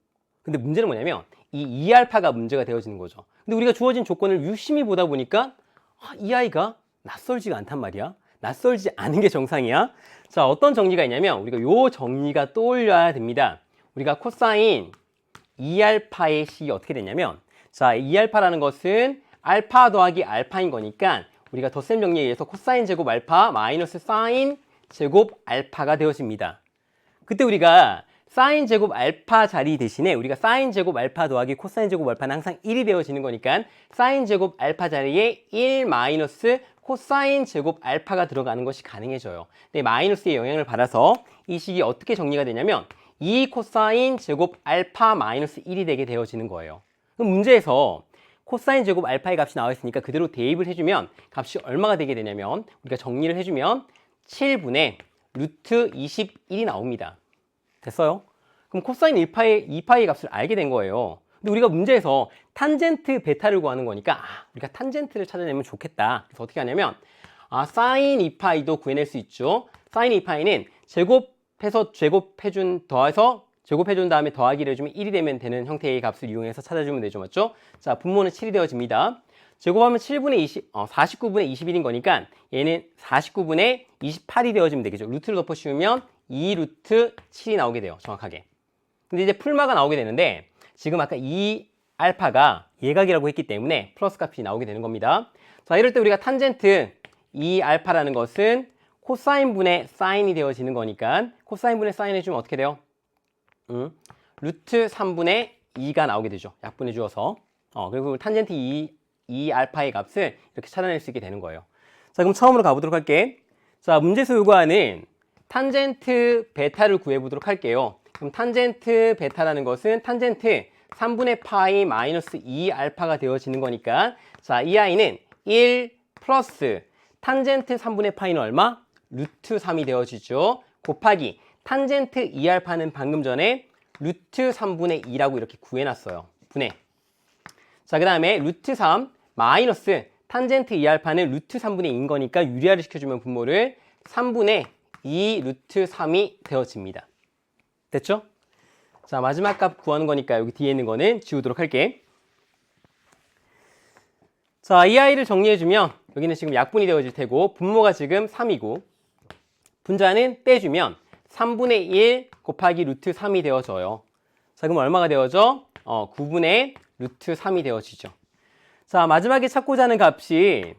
근데 문제는 뭐냐면 이 2알파가 문제가 되어지는 거죠. 근데 우리가 주어진 조건을 유심히 보다 보니까 이 아이가 낯설지가 않단 말이야. 낯설지 않은 게 정상이야. 자, 어떤 정리가 있냐면 우리가 요 정리가 떠올려야 됩니다. 우리가 코사인 2알파의 식이 어떻게 되냐면 자, 2알파라는 것은 알파 더하기 알파인 거니까 우리가 덧셈 정리에 의해서 코사인 제곱 알파 마이너스 사인 제곱 알파가 되어집니다. 그때 우리가 사인 제곱 알파 자리 대신에 우리가 사인 제곱 알파 더하기 코사인 제곱 알파는 항상 1이 되어지는 거니까 사인 제곱 알파 자리에 1 마이너스 코사인 제곱 알파가 들어가는 것이 가능해져요. 근데 마이너스의 영향을 받아서 이 식이 어떻게 정리가 되냐면 2 코사인 제곱 알파 마이너스 1이 되게 되어지는 거예요. 그럼 문제에서 코사인 제곱 알파의 값이 나와 있으니까 그대로 대입을 해주면 값이 얼마가 되게 되냐면 우리가 정리를 해주면 7분의 루트 21이 나옵니다. 됐어요? 그럼 코사인 2파의 값을 알게 된 거예요. 근데 우리가 문제에서 탄젠트 베타를 구하는 거니까 우리가 탄젠트를 찾아내면 좋겠다. 그래서 어떻게 하냐면 사인 2파이도 구해낼 수 있죠. 사인 2파이는 제곱해서 더해서 제곱해준 다음에 더하기를 해주면 1이 되는 형태의 값을 이용해서 찾아주면 되죠. 맞죠? 자, 분모는 7이 되어집니다. 제곱하면 49분의 21인 거니까 얘는 49분의 28이 되어지면 되겠죠. 루트를 덮어 씌우면 2루트 7이 나오게 돼요. 정확하게. 근데 이제 풀마가 나오게 되는데 지금 아까 2알파가 예각이라고 했기 때문에 플러스 값이 나오게 되는 겁니다. 자, 이럴 때 우리가 탄젠트 2알파라는 것은 코사인분의 사인이 되어지는 거니까 코사인분의 사인 해주면 어떻게 돼요? 루트 3분의 2가 나오게 되죠. 약분해 주어서. 그리고 탄젠트 2알파의 값을 이렇게 찾아낼 수 있게 되는 거예요. 자, 그럼 처음으로 가보도록 할게. 자, 문제에서 요구하는 탄젠트 베타를 구해보도록 할게요. 그럼 탄젠트 베타라는 것은 탄젠트 3분의 파이 마이너스 2알파가 되어지는 거니까 자, 이 아이는 1 플러스 탄젠트 3분의 파이는 얼마? 루트 3이 되어지죠. 곱하기 탄젠트 2알파는 방금 전에 루트 3분의 2라고 이렇게 구해놨어요. 분해. 자, 그 다음에 루트 3 마이너스 탄젠트 2알파는 루트 3분의 2인 거니까 유리화를 시켜주면 분모를 3분의 2 루트 3이 되어집니다. 됐죠? 자, 마지막 값 구하는 거니까 여기 뒤에 있는 거는 지우도록 할게. 자, 이 아이를 정리해주면 여기는 지금 약분이 되어질 테고 분모가 지금 3이고 분자는 떼주면 3분의 1 곱하기 루트 3이 되어져요. 자, 그럼 얼마가 되어져? 9분의 루트 3이 되어지죠. 자, 마지막에 찾고자 하는 값이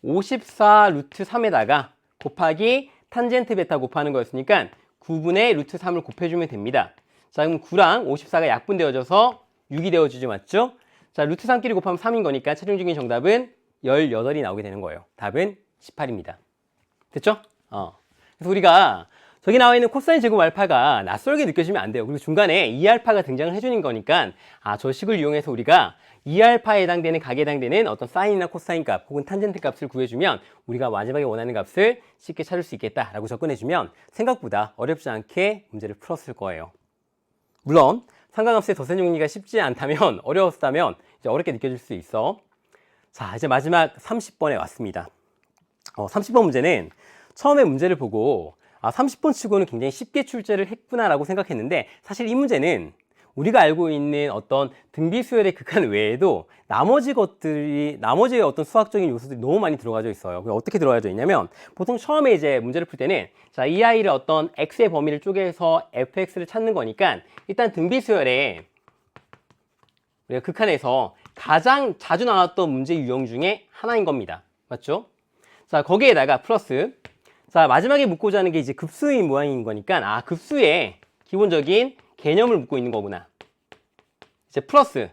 54 루트 3에다가 곱하기 탄젠트 베타 곱하는 거였으니까 9분의 루트 3을 곱해주면 됩니다. 자, 그럼 9랑 54가 약분되어져서 6이 되어주죠. 맞죠? 자, 루트 3끼리 곱하면 3인 거니까 최종적인 정답은 18이 나오게 되는 거예요. 답은 18입니다. 됐죠? 그래서 우리가 저기 나와 있는 코사인 제곱 알파가 낯설게 느껴지면 안 돼요. 그리고 중간에 2알파가 등장을 해주는 거니까 저 식을 이용해서 우리가 2알파에 해당되는 각에 해당되는 어떤 사인이나 코사인 값 혹은 탄젠트 값을 구해주면 우리가 마지막에 원하는 값을 쉽게 찾을 수 있겠다라고 접근해주면 생각보다 어렵지 않게 문제를 풀었을 거예요. 물론 삼각함수의 덧셈 용리가 쉽지 않다면 어려웠다면 이제 어렵게 느껴질 수 있어. 자, 이제 마지막 30번에 왔습니다. 30번 문제는 처음에 문제를 보고 30번 치고는 굉장히 쉽게 출제를 했구나라고 생각했는데 사실 이 문제는 우리가 알고 있는 어떤 등비수열의 극한 외에도 나머지 어떤 수학적인 요소들이 너무 많이 들어가져 있어요. 어떻게 들어가져 있냐면 보통 처음에 이제 문제를 풀 때는 자, 이 아이를 어떤 x의 범위를 쪼개서 fx를 찾는 거니까 일단 등비수열의 우리가 극한에서 가장 자주 나왔던 문제 유형 중에 하나인 겁니다. 맞죠? 자, 거기에다가 플러스 자, 마지막에 묻고자 하는 게 이제 급수의 모양인 거니까 급수의 기본적인 개념을 묻고 있는 거구나. 이제 플러스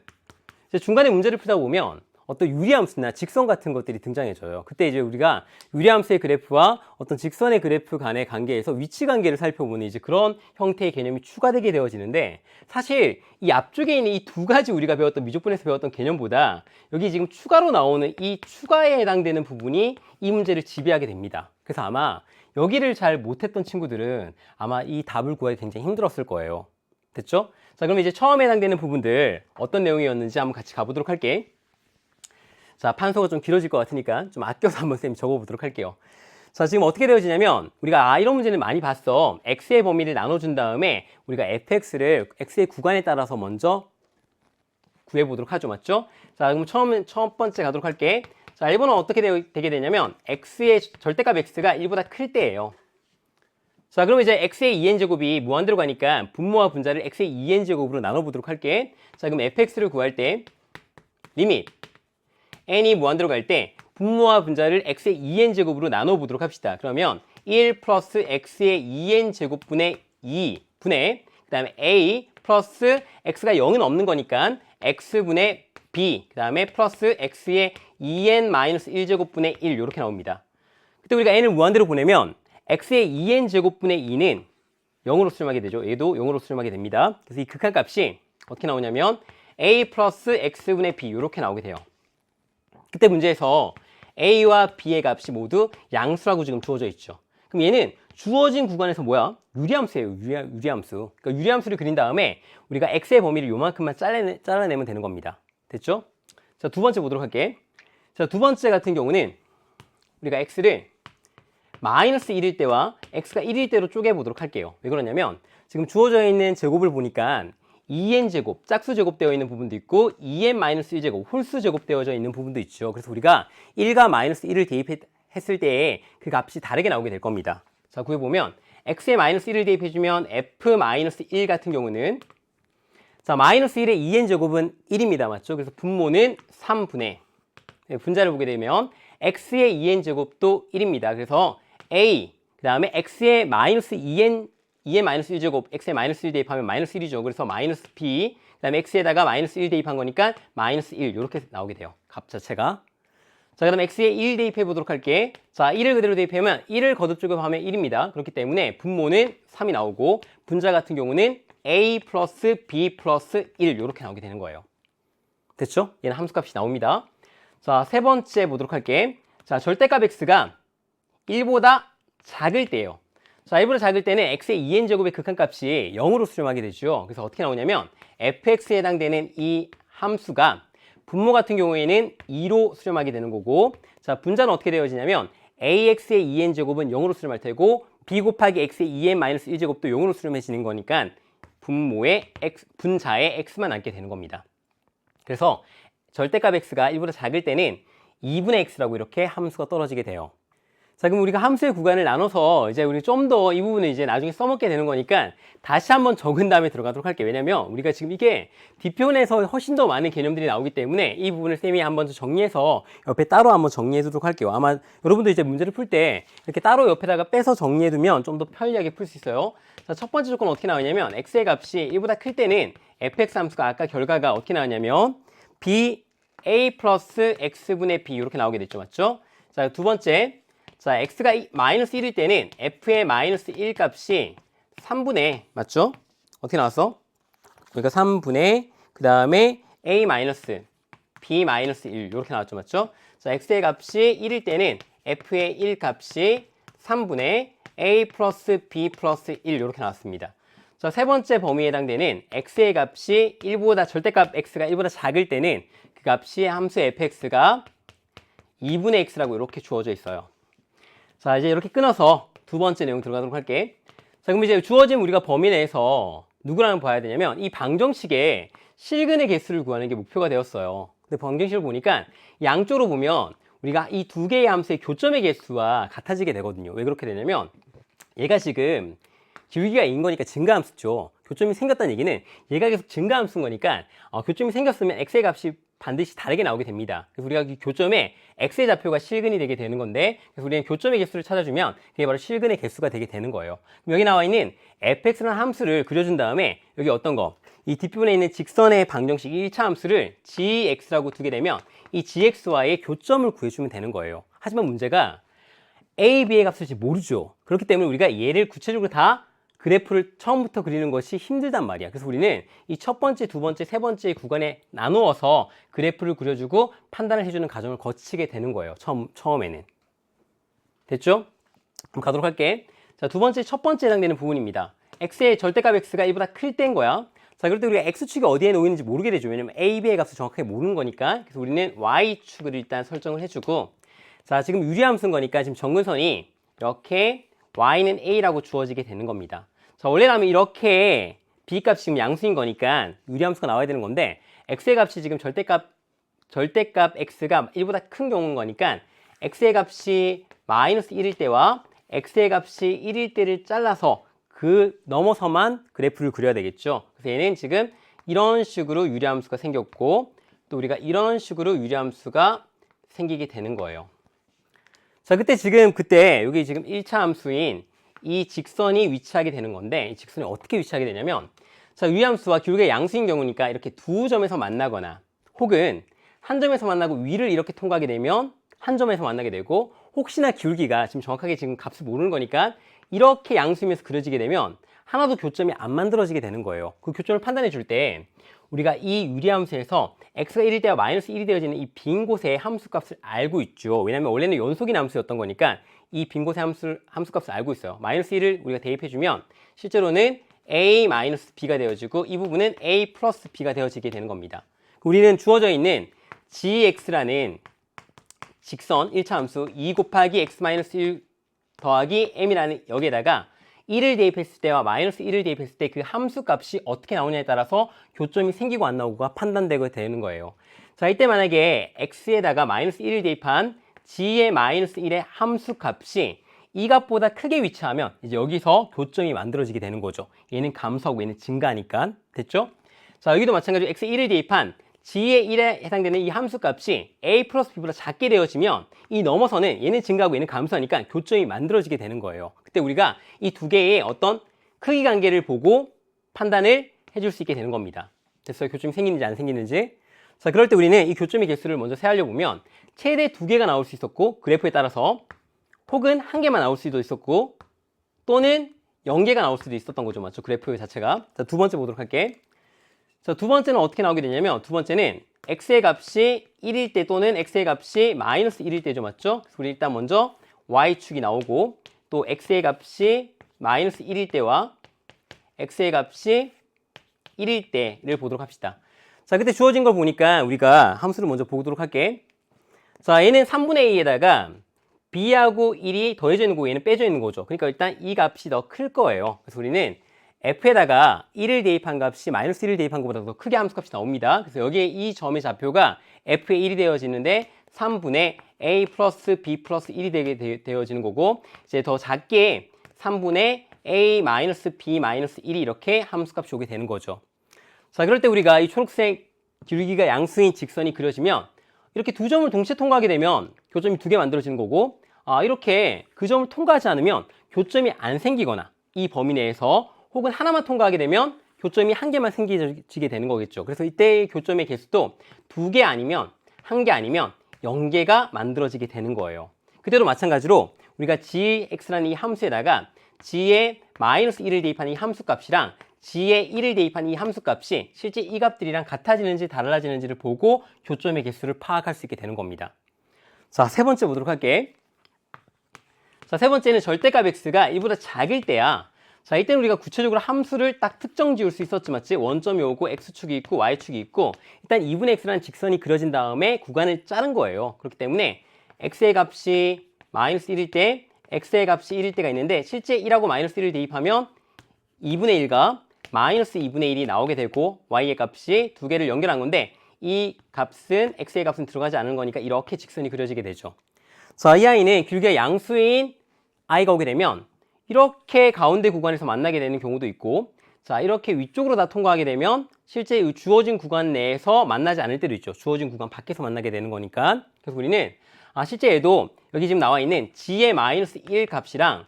이제 중간에 문제를 풀다 보면 어떤 유리함수나 직선 같은 것들이 등장해져요. 그때 이제 우리가 유리함수의 그래프와 어떤 직선의 그래프 간의 관계에서 위치 관계를 살펴보는 이제 그런 형태의 개념이 추가되게 되어지는데 사실 이 앞쪽에 있는 이 두 가지 우리가 배웠던 미적분에서 배웠던 개념보다 여기 지금 추가로 나오는 이 추가에 해당되는 부분이 이 문제를 지배하게 됩니다. 그래서 아마 여기를 잘 못했던 친구들은 아마 이 답을 구하기 굉장히 힘들었을 거예요. 됐죠? 자, 그럼 이제 처음에 해당되는 부분들 어떤 내용이었는지 한번 같이 가보도록 할게. 자, 판서가 좀 길어질 것 같으니까 좀 아껴서 한번 쌤이 적어보도록 할게요. 자, 지금 어떻게 되어지냐면 우리가 이런 문제는 많이 봤어. x의 범위를 나눠준 다음에 우리가 fx를 x의 구간에 따라서 먼저 구해보도록 하죠. 맞죠? 자, 그럼 첫 번째 가도록 할게. 자, 1번은 어떻게 되게 되냐면 x의 절대값 x가 1보다 클 때예요. 자, 그럼 이제 x의 2n제곱이 무한대로 가니까 분모와 분자를 x의 2n제곱으로 나눠보도록 할게. 자, 그럼 fx를 구할 때 리밋 n이 무한대로 갈 때 분모와 분자를 x의 2n제곱으로 나눠보도록 합시다. 그러면 1 플러스 x의 2n제곱분의 2분의 그 다음에 a 플러스 x가 0은 없는 거니까 x분의 b 그 다음에 플러스 x의 2n-1제곱분의 1 이렇게 나옵니다. 그때 우리가 n을 무한대로 보내면 x의 2n제곱분의 2는 0으로 수렴하게 되죠. 얘도 0으로 수렴하게 됩니다. 그래서 이 극한값이 어떻게 나오냐면 a 플러스 x분의 b 이렇게 나오게 돼요. 그때 문제에서 a와 b의 값이 모두 양수라고 지금 주어져 있죠. 그럼 얘는 주어진 구간에서 뭐야? 유리함수예요. 유리함수. 그러니까 유리함수를 그린 다음에 우리가 x의 범위를 요만큼만 잘라내면 되는 겁니다. 됐죠? 자, 두 번째 보도록 할게. 자, 두 번째 같은 경우는 우리가 x를 마이너스 1일 때와 x가 1일 때로 쪼개보도록 할게요. 왜 그러냐면 지금 주어져 있는 제곱을 보니까 2n제곱, 짝수 제곱되어 있는 부분도 있고 2n-1제곱, 홀수 제곱되어져 있는 부분도 있죠. 그래서 우리가 1과 마이너스 1을 대입했을 때 그 값이 다르게 나오게 될 겁니다. 자, 구해보면 x에 마이너스 1을 대입해주면 f-1 같은 경우는 자, 마이너스 1의 2n제곱은 1입니다. 맞죠? 그래서 분모는 3분의 분자를 보게 되면 x의 2n제곱도 1입니다. 그래서 a, 그 다음에 x의 마이너스 2n-1제곱, x에 마이너스 1 대입하면 마이너스 1이죠. 그래서 마이너스 b, 그 다음에 x에다가 마이너스 1 대입한 거니까 마이너스 1 이렇게 나오게 돼요. 값 자체가. 자, 그 다음에 x에 1 대입해 보도록 할게. 자, 1을 그대로 대입하면 1을 거듭적용하면 1입니다. 그렇기 때문에 분모는 3이 나오고 분자 같은 경우는 a 플러스 b 플러스 1 이렇게 나오게 되는 거예요. 됐죠? 얘는 함수값이 나옵니다. 자, 세 번째 보도록 할게. 자, 절대값 x가 1보다 작을 때예요. 자, 1보다 작을 때는 x의 2n제곱의 극한값이 0으로 수렴하게 되죠. 그래서 어떻게 나오냐면 fx에 해당되는 이 함수가 분모 같은 경우에는 2로 수렴하게 되는 거고 자, 분자는 어떻게 되어지냐면 ax의 2n제곱은 0으로 수렴할 테고 b 곱하기 x의 2n-1제곱도 0으로 수렴해지는 거니까 분자에 x만 남게 되는 겁니다. 그래서 절대값 x가 1보다 작을 때는 2분의 x라고 이렇게 함수가 떨어지게 돼요. 자, 그럼 우리가 함수의 구간을 나눠서 이제 우리 좀 더 이 부분을 이제 나중에 써먹게 되는 거니까 다시 한번 적은 다음에 들어가도록 할게요. 왜냐면 우리가 지금 이게 뒷편에서 훨씬 더 많은 개념들이 나오기 때문에 이 부분을 쌤이 한번 정리해서 옆에 따로 한번 정리해 두도록 할게요. 아마 여러분도 이제 문제를 풀 때 이렇게 따로 옆에다가 빼서 정리해 두면 좀 더 편리하게 풀 수 있어요. 자, 첫 번째 조건 어떻게 나오냐면 x의 값이 1보다 클 때는 fx 함수가 아까 결과가 어떻게 나왔냐면 b a 플러스 x분의 b 이렇게 나오게 됐죠. 맞죠? 자, 두 번째 자, x가 마이너스 1일 때는 f의 마이너스 1 값이 3분의, 맞죠? 어떻게 나왔어? 그러니까 3분의, 그 다음에 a 마이너스 b 마이너스 1 이렇게 나왔죠, 맞죠? 자, x의 값이 1일 때는 f의 1 값이 3분의 a 플러스 b 플러스 1 이렇게 나왔습니다. 자, 세 번째 범위에 해당되는 x의 값이 1보다, 절대값 x가 1보다 작을 때는 그 값이 함수 fx가 2분의 x라고 이렇게 주어져 있어요. 자, 이제 이렇게 끊어서 두 번째 내용 들어가도록 할게. 자, 그럼 이제 주어진 우리가 범위 내에서 누구랑 봐야 되냐면 이 방정식의 실근의 개수를 구하는 게 목표가 되었어요. 근데 방정식을 보니까 양쪽으로 보면 우리가 이 두 개의 함수의 교점의 개수와 같아지게 되거든요. 왜 그렇게 되냐면 얘가 지금 기울기가 2인 거니까 증가함수죠. 교점이 생겼다는 얘기는 얘가 계속 증가함수인 거니까 교점이 생겼으면 x의 값이 반드시 다르게 나오게 됩니다. 그래서 우리가 이 교점에 x의 좌표가 실근이 되게 되는 건데, 그래서 우리는 교점의 개수를 찾아주면 그게 바로 실근의 개수가 되게 되는 거예요. 그럼 여기 나와 있는 fx라는 함수를 그려준 다음에 여기 어떤 거? 이 뒷부분에 있는 직선의 방정식 1차 함수를 gx라고 두게 되면 이 gx와의 교점을 구해주면 되는 거예요. 하지만 문제가 a, b의 값을 모르죠. 그렇기 때문에 우리가 얘를 구체적으로 다 그래프를 처음부터 그리는 것이 힘들단 말이야. 그래서 우리는 이 첫 번째, 두 번째, 세 번째 구간에 나누어서 그래프를 그려주고 판단을 해주는 과정을 거치게 되는 거예요. 처음에는. 됐죠? 그럼 가도록 할게. 자, 두 번째, 첫 번째 해당되는 부분입니다. x의 절대값 x가 1보다 클 때인 거야. 자, 그럴 때 우리가 x축이 어디에 놓이는지 모르게 되죠. 왜냐면 a, b의 값을 정확하게 모르는 거니까. 그래서 우리는 y축을 일단 설정을 해주고, 자, 지금 유리함수인 거니까 지금 정근선이 이렇게 y는 a라고 주어지게 되는 겁니다. 자, 원래라면 이렇게 b값이 지금 양수인 거니까 유리함수가 나와야 되는 건데 x의 값이 지금 절대값 x가 1보다 큰 경우인 거니까 x의 값이 마이너스 1일 때와 x의 값이 1일 때를 잘라서 그 넘어서만 그래프를 그려야 되겠죠. 그래서 얘는 지금 이런 식으로 유리함수가 생겼고 또 우리가 이런 식으로 유리함수가 생기게 되는 거예요. 자, 그때 여기 지금 1차 함수인 이 직선이 위치하게 되는 건데 이 직선이 어떻게 위치하게 되냐면, 자, 유리함수와 기울기가 양수인 경우니까 이렇게 두 점에서 만나거나 혹은 한 점에서 만나고 위를 이렇게 통과하게 되면 한 점에서 만나게 되고, 혹시나 기울기가 지금 정확하게 지금 값을 모르는 거니까 이렇게 양수이면서 그려지게 되면 하나도 교점이 안 만들어지게 되는 거예요. 그 교점을 판단해 줄 때 우리가 이 유리함수에서 x가 1일 때와 마이너스 1이 되어지는 이 빈 곳의 함수값을 알고 있죠. 왜냐하면 원래는 연속인 함수였던 거니까 이 빈 곳의 함수값을 알고 있어요. 마이너스 1을 우리가 대입해주면 실제로는 a 마이너스 b가 되어지고 이 부분은 a 플러스 b가 되어지게 되는 겁니다. 우리는 주어져 있는 gx라는 직선 1차 함수 2 곱하기 x 마이너스 1 더하기 m이라는 여기에다가 1을 대입했을 때와 마이너스 1을 대입했을 때 그 함수 값이 어떻게 나오냐에 따라서 교점이 생기고 안 나오고가 판단되게 되는 거예요. 자, 이때 만약에 x에다가 마이너스 1을 대입한 g의 마이너스 1의 함수 값이 이 값보다 크게 위치하면 이제 여기서 교점이 만들어지게 되는 거죠. 얘는 감소하고 얘는 증가하니까. 됐죠? 자, 여기도 마찬가지로 x에 1을 대입한 g의 1에 해당되는 이 함수 값이 a 플러스 b보다 작게 되어지면 이 넘어서는 얘는 증가하고 얘는 감소하니까 교점이 만들어지게 되는 거예요. 그때 우리가 이 두 개의 어떤 크기 관계를 보고 판단을 해줄 수 있게 되는 겁니다. 됐어요? 교점이 생기는지 안 생기는지. 자, 그럴 때 우리는 이 교점의 개수를 먼저 세하려 보면 최대 2개가 나올 수 있었고, 그래프에 따라서 혹은 1개만 나올 수도 있었고 또는 0개가 나올 수도 있었던 거죠. 맞죠? 그래프 자체가. 자, 두 번째 보도록 할게. 자, 두 번째는 어떻게 나오게 되냐면, 두 번째는 x의 값이 1일 때 또는 x의 값이 마이너스 1일 때죠. 맞죠? 그래서 우리 일단 먼저 y축이 나오고 또 x의 값이 마이너스 1일 때와 x의 값이 1일 때를 보도록 합시다. 자, 그때 주어진 걸 보니까 우리가 함수를 먼저 보도록 할게. 자, 얘는 3분의 2에다가 b하고 1이 더해져 있는 거고 얘는 빼져 있는 거죠. 그러니까 일단 이 값이 더 클 거예요. 그래서 우리는 f에다가 1을 대입한 값이 마이너스 1을 대입한 것보다 더 크게 함수값이 나옵니다. 그래서 여기에 이 점의 좌표가 f의 1이 되어지는데 3분의 a 플러스 b 플러스 1이 되게 되어지는 거고, 이제 더 작게 3분의 a 마이너스 b 마이너스 1이 이렇게 함수값이 오게 되는 거죠. 자, 그럴 때 우리가 이 초록색 기울기가 양수인 직선이 그려지면 이렇게 두 점을 동시에 통과하게 되면 교점이 2개 만들어지는 거고, 이렇게 그 점을 통과하지 않으면 교점이 안 생기거나 이 범위 내에서 혹은 하나만 통과하게 되면 교점이 1개만 생기게 되는 거겠죠. 그래서 이때의 교점의 개수도 2개 아니면 1개 아니면 0개가 만들어지게 되는 거예요. 그때도 마찬가지로 우리가 gx라는 이 함수에다가 g의 마이너스 1을 대입한 이 함수값이랑 g의 1을 대입한 이 함수값이 실제 이 값들이랑 같아지는지 달라지는지를 보고 교점의 개수를 파악할 수 있게 되는 겁니다. 자, 세 번째 보도록 할게. 자, 세 번째는 절대값 x가 1보다 작을 때야. 자, 이때는 우리가 구체적으로 함수를 딱 특정 지을 수 있었지, 맞지? 원점이 오고 x축이 있고 y축이 있고 일단 2분의 x라는 직선이 그려진 다음에 구간을 자른 거예요. 그렇기 때문에 x의 값이 마이너스 1일 때 x의 값이 1일 때가 있는데 실제 1하고 마이너스 1을 대입하면 2분의 1과 마이너스 2분의 1이 나오게 되고 y의 값이 두 개를 연결한 건데 이 값은 x의 값은 들어가지 않은 거니까 이렇게 직선이 그려지게 되죠. 자, 이 아이는 길게 양수인 i가 오게 되면 이렇게 가운데 구간에서 만나게 되는 경우도 있고 자, 이렇게 위쪽으로 다 통과하게 되면 실제 주어진 구간 내에서 만나지 않을 때도 있죠. 주어진 구간 밖에서 만나게 되는 거니까. 그래서 우리는 실제 얘도 여기 지금 나와 있는 g의 마이너스 1 값이랑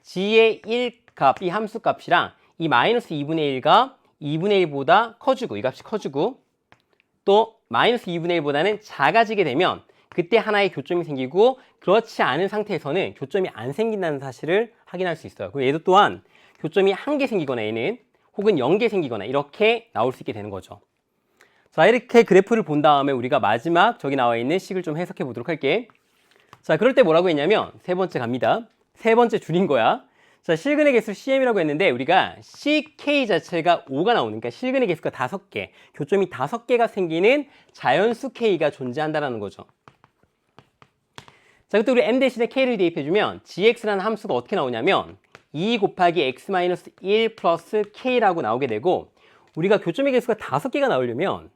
g의 1 값, 이 함수 값이랑 이 마이너스 2분의 1가 2분의 1보다 커지고 이 값이 커지고 또 마이너스 2분의 1보다는 작아지게 되면 그때 하나의 교점이 생기고 그렇지 않은 상태에서는 교점이 안 생긴다는 사실을 확인할 수 있어요. 그리고 얘도 또한 교점이 1개 생기거나 얘는 혹은 0개 생기거나 이렇게 나올 수 있게 되는 거죠. 자, 이렇게 그래프를 본 다음에 우리가 마지막 저기 나와 있는 식을 좀 해석해 보도록 할게. 자, 그럴 때 뭐라고 했냐면 세 번째 갑니다. 세 번째 줄인 거야. 자, 실근의 개수 CM이라고 했는데 우리가 CK 자체가 5가 나오는, 그러니까 실근의 개수가 5개, 교점이 5개가 생기는 자연수 K가 존재한다는 거죠. 자, 그때 우리 M 대신에 K를 대입해주면 GX라는 함수가 어떻게 나오냐면 2 곱하기 X-1 플러스 K라고 나오게 되고 우리가 교점의 개수가 5개가 나오려면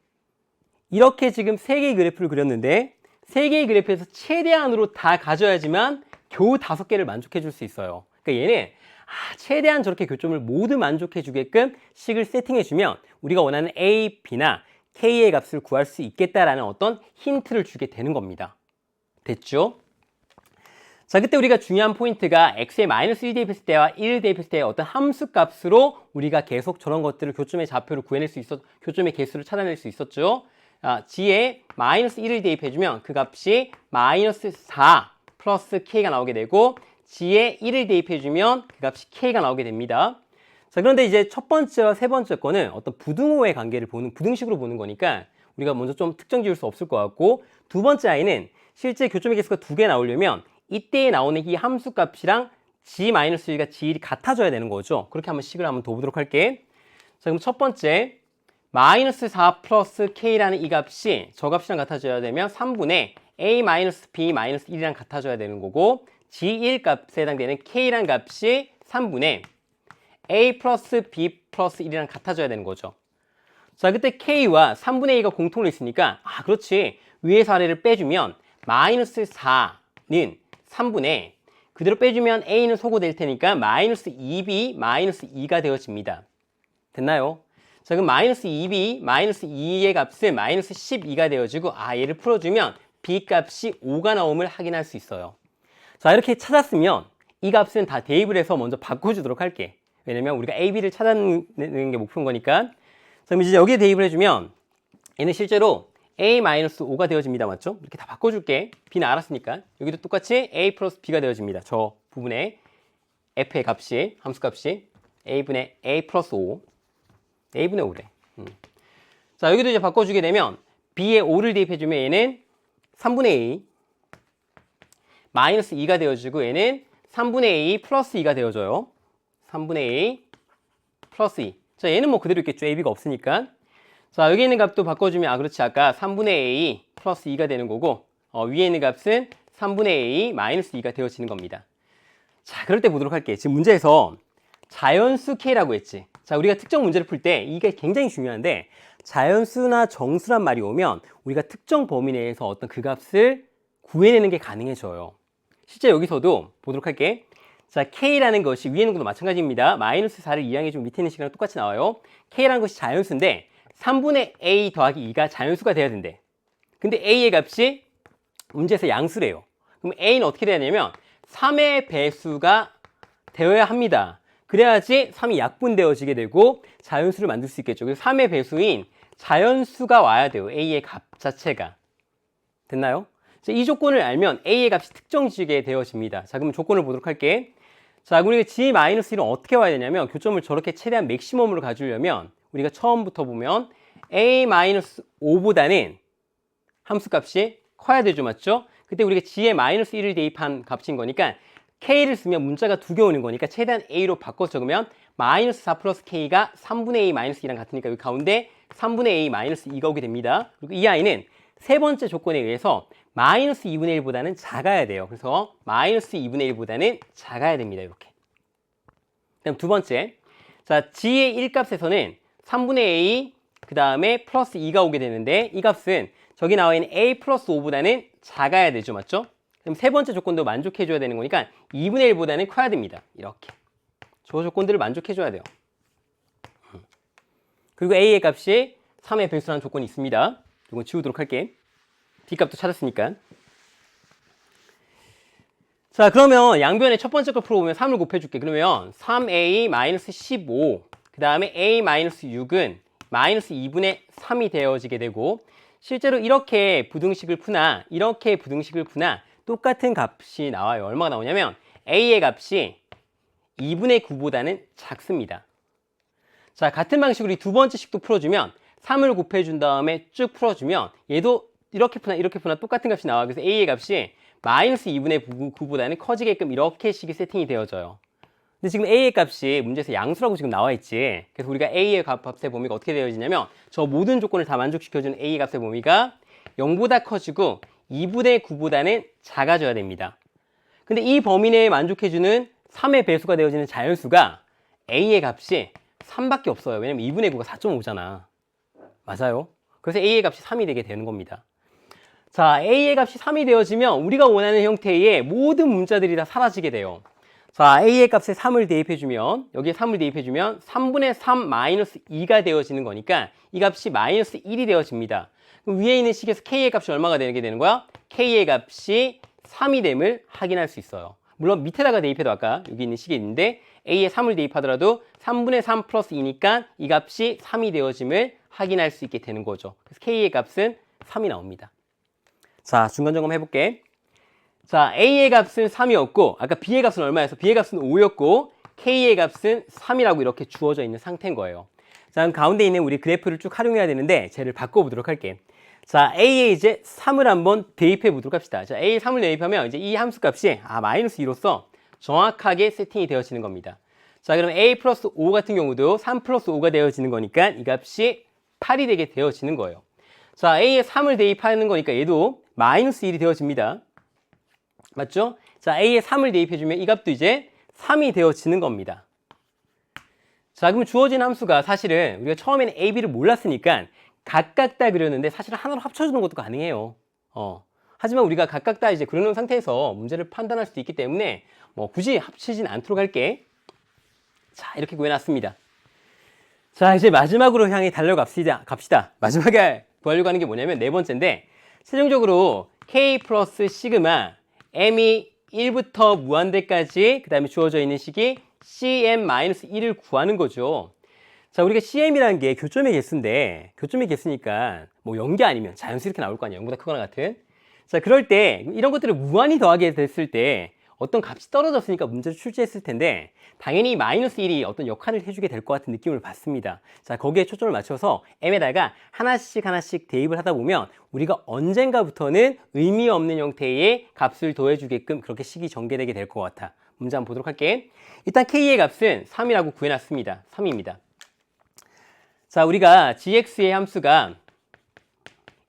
이렇게 지금 3개의 그래프를 그렸는데 3개의 그래프에서 최대한으로 다 가져야지만 겨우 5개를 만족해 줄 수 있어요. 그러니까 얘는 최대한 저렇게 교점을 모두 만족해 주게끔 식을 세팅해 주면 우리가 원하는 A, B나 K의 값을 구할 수 있겠다라는 어떤 힌트를 주게 되는 겁니다. 됐죠? 자, 그때 우리가 중요한 포인트가 x에 마이너스 1 대입했을 때와 1 대입했을 때의 어떤 함수 값으로 우리가 계속 저런 것들을 교점의 좌표를 구해낼 수 교점의 개수를 찾아낼 수 있었죠. g에 마이너스 1을 대입해주면 그 값이 마이너스 4 플러스 k가 나오게 되고 g에 1을 대입해주면 그 값이 k가 나오게 됩니다. 자, 그런데 이제 첫 번째와 세 번째 거는 어떤 부등호의 관계를 보는, 부등식으로 보는 거니까 우리가 먼저 좀 특정 지을 수 없을 것 같고 두 번째 아이는 실제 교점의 개수가 2개 나오려면 이때에 나오는 이 함수 값이랑 g-1과 g1이 같아져야 되는 거죠. 그렇게 한번 식을 한번 더 보도록 할게. 자, 그럼 첫 번째 마이너스 4 플러스 k라는 이 값이 저 값이랑 같아져야 되면 3분의 a-b-1이랑 같아져야 되는 거고 g1 값에 해당되는 k라는 값이 3분의 a 플러스 b 플러스 1이랑 같아져야 되는 거죠. 자, 그때 k와 3분의 a가 공통으로 있으니까 그렇지, 위에서 아래를 빼주면 마이너스 4는 3분의 그대로 빼주면 a는 소거될 테니까 마이너스 2b 마이너스 2가 되어집니다. 됐나요? 자, 그럼 마이너스 2b 마이너스 2의 값은 마이너스 12가 되어지고 얘를 풀어주면 b 값이 5가 나옴을 확인할 수 있어요. 자, 이렇게 찾았으면 이 값은 다 대입을 해서 먼저 바꿔주도록 할게. 왜냐면 우리가 a, b를 찾아내는 게 목표인 거니까. 자, 그럼 이제 여기에 대입을 해주면 얘는 실제로 a-5가 되어집니다. 맞죠? 이렇게 다 바꿔줄게. b는 알았으니까. 여기도 똑같이 a 플러스 b가 되어집니다. 저 부분에 f의 값이, 함수값이 a분의 a 플러스 5, a분의 5래. 자, 여기도 이제 바꿔주게 되면 b에 5를 대입해주면 얘는 3분의 a 마이너스 2가 되어지고 얘는 3분의 a 플러스 2가 되어져요. 3분의 a 플러스 2. 자, 얘는 뭐 그대로 있겠죠. ab가 없으니까. 자, 여기 있는 값도 바꿔주면 그렇지, 아까 3분의 a 플러스 2가 되는 거고 위에 있는 값은 3분의 a 마이너스 2가 되어지는 겁니다. 자, 그럴 때 보도록 할게. 지금 문제에서 자연수 k라고 했지. 자, 우리가 특정 문제를 풀 때 이게 굉장히 중요한데 자연수나 정수란 말이 오면 우리가 특정 범위 내에서 어떤 그 값을 구해내는 게 가능해져요. 실제 여기서도 보도록 할게. 자, k라는 것이 위에 있는 것도 마찬가지입니다. 마이너스 4를 이항해주면 밑에 있는 식이랑 똑같이 나와요. k라는 것이 자연수인데 3분의 a 더하기 2가 자연수가 돼야 된대. 근데 a의 값이 문제에서 양수래요. 그럼 a는 어떻게 돼야 되냐면 3의 배수가 되어야 합니다. 그래야지 3이 약분되어지게 되고 자연수를 만들 수 있겠죠. 그래서 3의 배수인 자연수가 와야 돼요. a의 값 자체가. 됐나요? 자, 이 조건을 알면 A의 값이 특정지게 되어집니다. 자, 그럼 조건을 보도록 할게. 자, 그럼 우리가 G-1은 어떻게 와야 되냐면 교점을 저렇게 최대한 맥시멈으로 가주려면 우리가 처음부터 보면 A-5보다는 함수값이 커야 되죠, 맞죠? 그때 우리가 G에 -1을 대입한 값인 거니까 K를 쓰면 문자가 두 개 오는 거니까 최대한 A로 바꿔서 적으면 -4 플러스 K가 3분의 A -2랑 같으니까 여기 가운데 3분의 A -2가 오게 됩니다. 그리고 이 아이는 세 번째 조건에 의해서 -2분의 1보다는 작아야 돼요. 그래서 -2분의 1보다는 작아야 됩니다. 이렇게. 그다음 두 번째, 자 G의 1값에서는 3분의 A 그 다음에 플러스 2가 오게 되는데 이 값은 저기 나와 있는 A 플러스 5보다는 작아야 되죠. 맞죠? 그럼 세 번째 조건도 만족해줘야 되는 거니까 2분의 1보다는 커야 됩니다. 이렇게. 저 조건들을 만족해줘야 돼요. 그리고 A의 값이 3의 배수라는 조건이 있습니다. 이건 지우도록 할게. B값도 찾았으니까. 자, 그러면 양변의 첫 번째 걸 풀어보면 3을 곱해줄게. 그러면 3A-15, 그 다음에 A-6은 -2분의 3이 되어지게 되고 실제로 이렇게 부등식을 푸나 이렇게 부등식을 푸나 똑같은 값이 나와요. 얼마가 나오냐면 A의 값이 2분의 9보다는 작습니다. 자, 같은 방식으로 이 두 번째 식도 풀어주면 3을 곱해준 다음에 쭉 풀어주면 얘도 이렇게 푸나 똑같은 값이 나와. 그래서 A의 값이 -2분의 9보다는 커지게끔 이렇게 식이 세팅이 되어져요. 근데 지금 A의 값이 문제에서 양수라고 지금 나와 있지. 그래서 우리가 A의 값의 범위가 어떻게 되어지냐면 저 모든 조건을 다 만족시켜주는 A의 값의 범위가 0보다 커지고 2분의 9보다는 작아져야 됩니다. 근데 이 범위 내에 만족해주는 3의 배수가 되어지는 자연수가 A의 값이 3밖에 없어요. 왜냐면 2분의 9가 4.5잖아. 맞아요. 그래서 A의 값이 3이 되게 되는 겁니다. 자, A의 값이 3이 되어지면 우리가 원하는 형태의 모든 문자들이 다 사라지게 돼요. 자, A의 값에 3을 대입해주면 여기에 3을 대입해주면 3분의 3 마이너스 2가 되어지는 거니까 이 값이 마이너스 1이 되어집니다. 그럼 위에 있는 식에서 K의 값이 얼마가 되게 되는 거야? K의 값이 3이 됨을 확인할 수 있어요. 물론 밑에다가 대입해도 아까 여기 있는 식이 있는데 A에 3을 대입하더라도 3분의 3 플러스 2니까 이 값이 3이 되어짐을 확인할 수 있게 되는 거죠. 그래서 K의 값은 3이 나옵니다. 자, 중간 점검 해볼게. 자, A의 값은 3이었고 아까 B의 값은 얼마였어? B의 값은 5였고 K의 값은 3이라고 이렇게 주어져 있는 상태인 거예요. 자, 그럼 가운데 있는 우리 그래프를 쭉 활용해야 되는데 쟤를 바꿔보도록 할게. 자, A에 이제 3을 한번 대입해 보도록 합시다. 자, A에 3을 대입하면 이제 이 함수 값이 마이너스 2로서 정확하게 세팅이 되어지는 겁니다. 자, 그럼 A 플러스 5 같은 경우도 3 플러스 5가 되어지는 거니까 이 값이 8이 되게 되어지는 거예요. 자, A에 3을 대입하는 거니까 얘도 마이너스 1이 되어집니다. 맞죠? 자, A에 3을 대입해주면 이 값도 이제 3이 되어지는 겁니다. 자, 그럼 주어진 함수가 사실은 우리가 처음에는 A, B를 몰랐으니까 각각 다 그렸는데 사실은 하나로 합쳐주는 것도 가능해요. 하지만 우리가 각각 다 이제 그려놓은 상태에서 문제를 판단할 수도 있기 때문에 뭐 굳이 합치진 않도록 할게. 자, 이렇게 구해놨습니다. 자, 이제 마지막으로 향해 갑시다. 마지막에 구하려고 하는 게 뭐냐면 네 번째인데 최종적으로 K 플러스 시그마 M이 1부터 무한대까지 그 다음에 주어져 있는 식이 CM-1을 구하는 거죠. 자, 우리가 CM이라는 게 교점의 개수인데 교점의 개수니까 뭐 0개 아니면 자연수 이렇게 나올 거 아니에요. 0보다 크거나 같은. 자, 그럴 때 이런 것들을 무한히 더하게 됐을 때 어떤 값이 떨어졌으니까 문제를 출제했을 텐데 당연히 마이너스 1이 어떤 역할을 해주게 될 것 같은 느낌을 받습니다. 자, 거기에 초점을 맞춰서 M에다가 하나씩 대입을 하다 보면 우리가 언젠가부터는 의미 없는 형태의 값을 더해주게끔 그렇게 식이 전개되게 될 것 같아. 문제 한번 보도록 할게. 일단 K의 값은 3이라고 구해놨습니다. 3입니다. 자, 우리가 gx의 함수가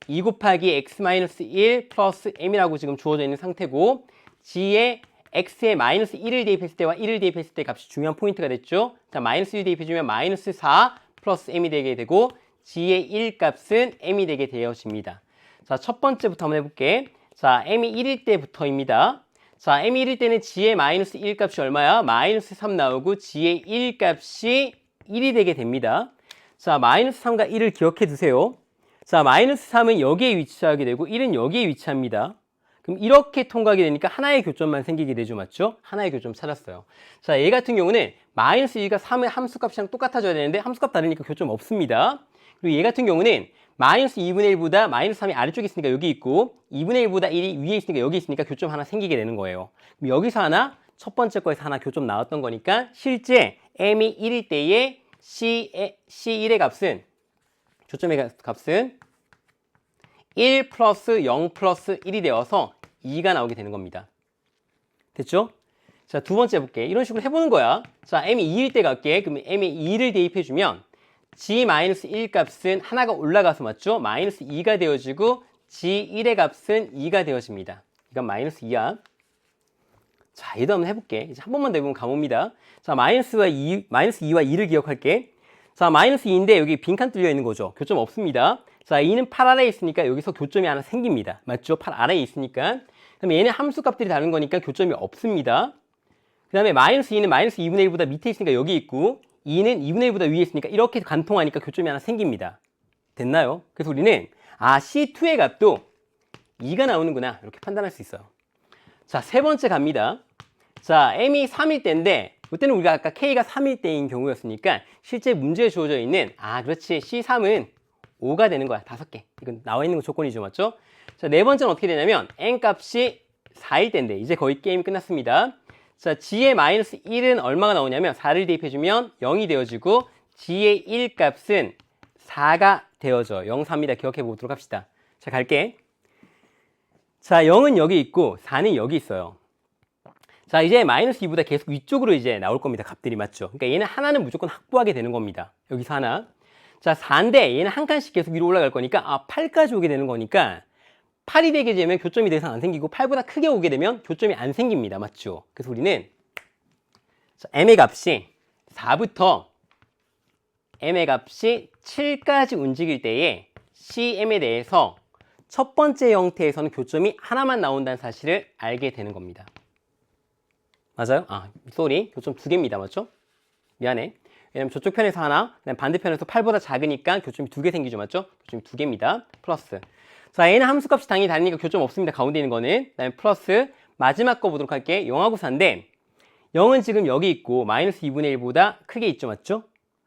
2 곱하기 x-1 플러스 m이라고 지금 주어져 있는 상태고 g에 x에 마이너스 1을 대입했을 때와 1을 대입했을 때 값이 중요한 포인트가 됐죠. 자, 마이너스 1 대입해주면 마이너스 4 플러스 m이 되게 되고 g의 1 값은 m이 되게 되어집니다. 자, 첫 번째부터 한번 해볼게. 자, m이 1일 때부터입니다. 자, m이 1일 때는 g의 마이너스 1 값이 얼마야? 마이너스 3 나오고 g의 1 값이 1이 되게 됩니다. 자, 마이너스 3과 1을 기억해 두세요. 자, 마이너스 3은 여기에 위치하게 되고 1은 여기에 위치합니다. 그럼 이렇게 통과하게 되니까 하나의 교점만 생기게 되죠. 맞죠? 하나의 교점 찾았어요. 자, 얘 같은 경우는 마이너스 1과 3의 함수값이랑 똑같아져야 되는데 함수값 다르니까 교점 없습니다. 그리고 얘 같은 경우는 마이너스 2분의 1보다 마이너스 3이 아래쪽에 있으니까 여기 있고 2분의 1보다 1이 위에 있으니까 여기 있으니까 교점 하나 생기게 되는 거예요. 그럼 여기서 하나, 첫 번째 거에서 하나 교점 나왔던 거니까 실제 m이 1일 때의 C1의 값은, 교점의 값은 1 플러스 0 플러스 1이 되어서 2가 나오게 되는 겁니다. 됐죠? 자, 두 번째 해볼게. 이런 식으로 해보는 거야. 자, m이 2일 때 갈게. 그러면 m이 2를 대입해주면 g-1 값은 하나가 올라가서 맞죠? 마이너스 2가 되어지고 g1의 값은 2가 되어집니다. 이건 마이너스 2야. 자, 얘도 한번 해볼게. 이제 한 번만 더 해보면 감옵니다. 자, 마이너스 2와 2를 기억할게. 자, 마이너스 2인데 여기 빈칸 뚫려 있는 거죠. 교점 없습니다. 자, 2는 8 아래에 있으니까 여기서 교점이 하나 생깁니다. 맞죠? 8 아래에 있으니까. 그다음에 얘는 함수 값들이 다른 거니까 교점이 없습니다. 그 다음에 마이너스 2는 마이너스 2분의 1보다 밑에 있으니까 여기 있고 2는 2분의 1보다 위에 있으니까 이렇게 관통하니까 교점이 하나 생깁니다. 됐나요? 그래서 우리는 C2의 값도 2가 나오는구나 이렇게 판단할 수 있어요. 자, 세 번째 갑니다. 자, m이 3일 때인데 이때는 우리가 아까 k가 3일 때인 경우였으니까 실제 문제에 주어져 있는 그렇지 C3은 5가 되는 거야. 5개. 이건 나와 있는 거 조건이죠. 맞죠? 자, 네 번째는 어떻게 되냐면 n 값이 4일 때인데 이제 거의 게임이 끝났습니다. 자, g의 마이너스 1은 얼마가 나오냐면 4를 대입해주면 0이 되어지고 g의 1 값은 4가 되어져. 0, 4입니다. 기억해 보도록 합시다. 자, 갈게. 자, 0은 여기 있고 4는 여기 있어요. 자, 이제 마이너스 2보다 계속 위쪽으로 이제 나올 겁니다. 값들이 맞죠? 그러니까 얘는 하나는 무조건 확보하게 되는 겁니다. 여기서 하나. 자, 4인데 얘는 한 칸씩 계속 위로 올라갈 거니까 8까지 오게 되는 거니까 8이 되게 되면 교점이 더 이상 안 생기고 8보다 크게 오게 되면 교점이 안 생깁니다. 맞죠? 그래서 우리는 m의 값이 4부터 m의 값이 7까지 움직일 때에 CM에 대해서 첫 번째 형태에서는 교점이 하나만 나온다는 사실을 알게 되는 겁니다. 맞아요? 쏘리. 교점 2개입니다. 맞죠? 미안해. 왜냐면 저쪽 편에서 하나, 그다음 반대편에서 8보다 작으니까 교점이 2개 생기죠. 맞죠? 교점이 2개입니다. 플러스. 자, 얘는 함수값이 당연히 다르니까 교점 없습니다. 가운데 있는 거는. 그다음에 플러스. 마지막 거 보도록 할게. 0하고 4인데 0은 지금 여기 있고 마이너스 2분의 1보다 크게 있죠. 맞죠?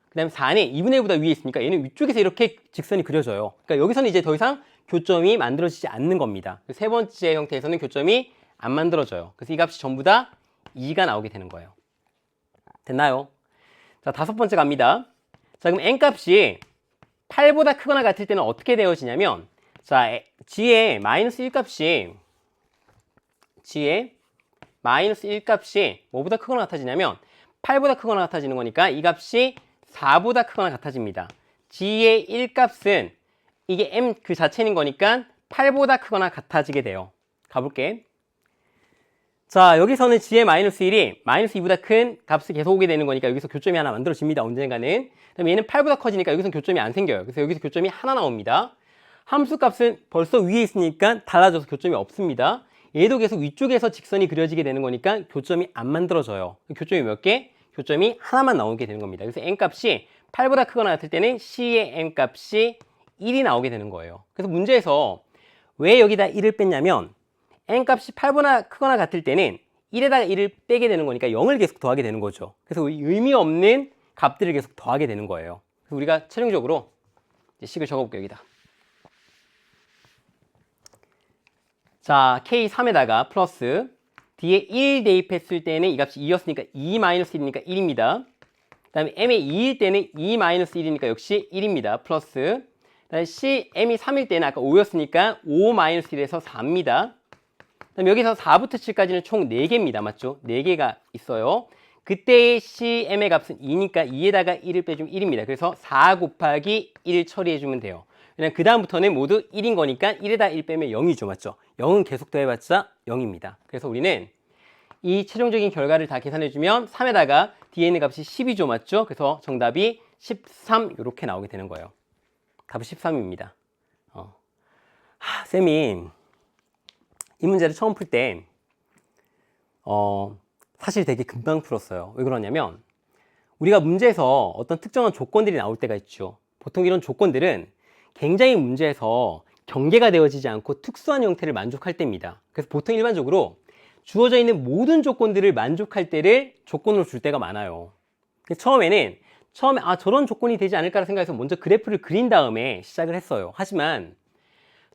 그 다음에 4는 2분의 1보다 위에 있으니까 얘는 위쪽에서 이렇게 직선이 그려져요. 그러니까 여기서는 이제 더 이상 교점이 만들어지지 않는 겁니다. 세 번째 형태에서는 교점이 안 만들어져요. 그래서 이 값이 전부 다 2가 나오게 되는 거예요. 됐나요? 자, 다섯 번째 갑니다. 자, 그럼 n값이 8보다 크거나 같을 때는 어떻게 되어지냐면, 자, g의 마이너스 1 값이 뭐보다 크거나 같아지냐면 8보다 크거나 같아지는 거니까 이 값이 4보다 크거나 같아집니다. g의 1 값은 이게 m 그 자체인 거니까 8보다 크거나 같아지게 돼요. 가볼게. 자, 여기서는 g의 마이너스 1이 마이너스 2보다 큰 값을 계속 오게 되는 거니까 여기서 교점이 하나 만들어집니다. 언젠가는. 그다음에 얘는 8보다 커지니까 여기서 교점이 안 생겨요. 그래서 여기서 교점이 하나 나옵니다. 함수 값은 벌써 위에 있으니까 달라져서 교점이 없습니다. 얘도 계속 위쪽에서 직선이 그려지게 되는 거니까 교점이 안 만들어져요. 교점이 몇 개? 교점이 하나만 나오게 되는 겁니다. 그래서 n 값이 8보다 크거나 같을 때는 c의 n 값이 1이 나오게 되는 거예요. 그래서 문제에서 왜 여기다 1을 뺐냐면 n 값이 8보다 크거나 같을 때는 1에다가 1을 빼게 되는 거니까 0을 계속 더하게 되는 거죠. 그래서 의미 없는 값들을 계속 더하게 되는 거예요. 그래서 우리가 최종적으로 이제 식을 적어볼게요. 여기다. 자, K3에다가 플러스 뒤에 1 대입했을 때는 이 값이 2였으니까 2-1이니까 1입니다. 그 다음에 m이 2일 때는 2-1이니까 역시 1입니다. 플러스 그다음에 m이 3일 때는 아까 5였으니까 5-1에서 4입니다. 그다음에 여기서 4부터 7까지는 총 4개입니다. 맞죠? 4개가 있어요. 그때의 CM의 값은 2니까 2에다가 1을 빼주면 1입니다. 그래서 4 곱하기 1 처리해주면 돼요. 왜냐면 그 다음부터는 모두 1인 거니까 1에다 1 빼면 0이죠. 맞죠? 0은 계속 더해봤자 0입니다. 그래서 우리는 이 최종적인 결과를 다 계산해주면 3에다가 뒤에 있는 값이 10이죠. 맞죠? 그래서 정답이 13 이렇게 나오게 되는 거예요. 답은 13입니다. 쌤이 이 문제를 처음 풀 때 사실 되게 금방 풀었어요. 왜 그러냐면 우리가 문제에서 어떤 특정한 조건들이 나올 때가 있죠. 보통 이런 조건들은 굉장히 문제에서 경계가 되어지지 않고 특수한 형태를 만족할 때입니다. 그래서 보통 일반적으로 주어져 있는 모든 조건들을 만족할 때를 조건으로 줄 때가 많아요. 처음에는 처음에 저런 조건이 되지 않을까라 생각해서 먼저 그래프를 그린 다음에 시작을 했어요. 하지만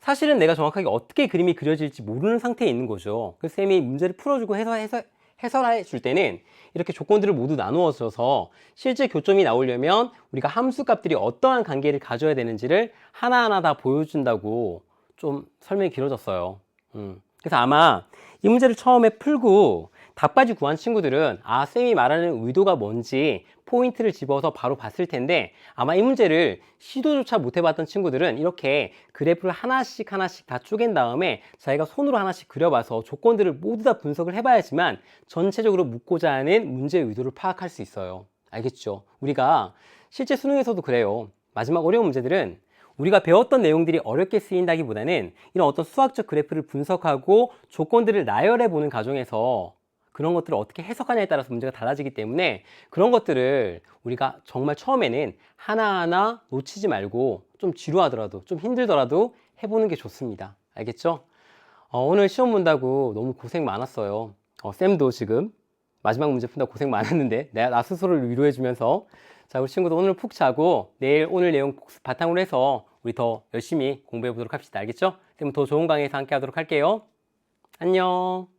사실은 내가 정확하게 어떻게 그림이 그려질지 모르는 상태에 있는 거죠. 그래서 쌤이 문제를 풀어주고 해설해 줄 때는 이렇게 조건들을 모두 나누어줘서 실제 교점이 나오려면 우리가 함수 값들이 어떠한 관계를 가져야 되는지를 하나하나 다 보여준다고 좀 설명이 길어졌어요. 그래서 아마 이 문제를 처음에 풀고 답까지 구한 친구들은 쌤이 말하는 의도가 뭔지 포인트를 집어서 바로 봤을 텐데, 아마 이 문제를 시도조차 못 해봤던 친구들은 이렇게 그래프를 하나씩 다 쪼갠 다음에 자기가 손으로 하나씩 그려봐서 조건들을 모두 다 분석을 해봐야지만 전체적으로 묻고자 하는 문제의 의도를 파악할 수 있어요. 알겠죠? 우리가 실제 수능에서도 그래요. 마지막 어려운 문제들은 우리가 배웠던 내용들이 어렵게 쓰인다기보다는 이런 어떤 수학적 그래프를 분석하고 조건들을 나열해 보는 과정에서 그런 것들을 어떻게 해석하냐에 따라서 문제가 달라지기 때문에 그런 것들을 우리가 정말 처음에는 하나하나 놓치지 말고 좀 지루하더라도 좀 힘들더라도 해보는 게 좋습니다. 알겠죠? 오늘 시험 본다고 너무 고생 많았어요. 쌤도 지금 마지막 문제 푼다고 고생 많았는데 나 스스로를 위로해주면서, 자, 우리 친구도 오늘 푹 자고 내일 오늘 내용 바탕으로 해서 우리 더 열심히 공부해 보도록 합시다. 알겠죠? 쌤은 더 좋은 강의에서 함께 하도록 할게요. 안녕.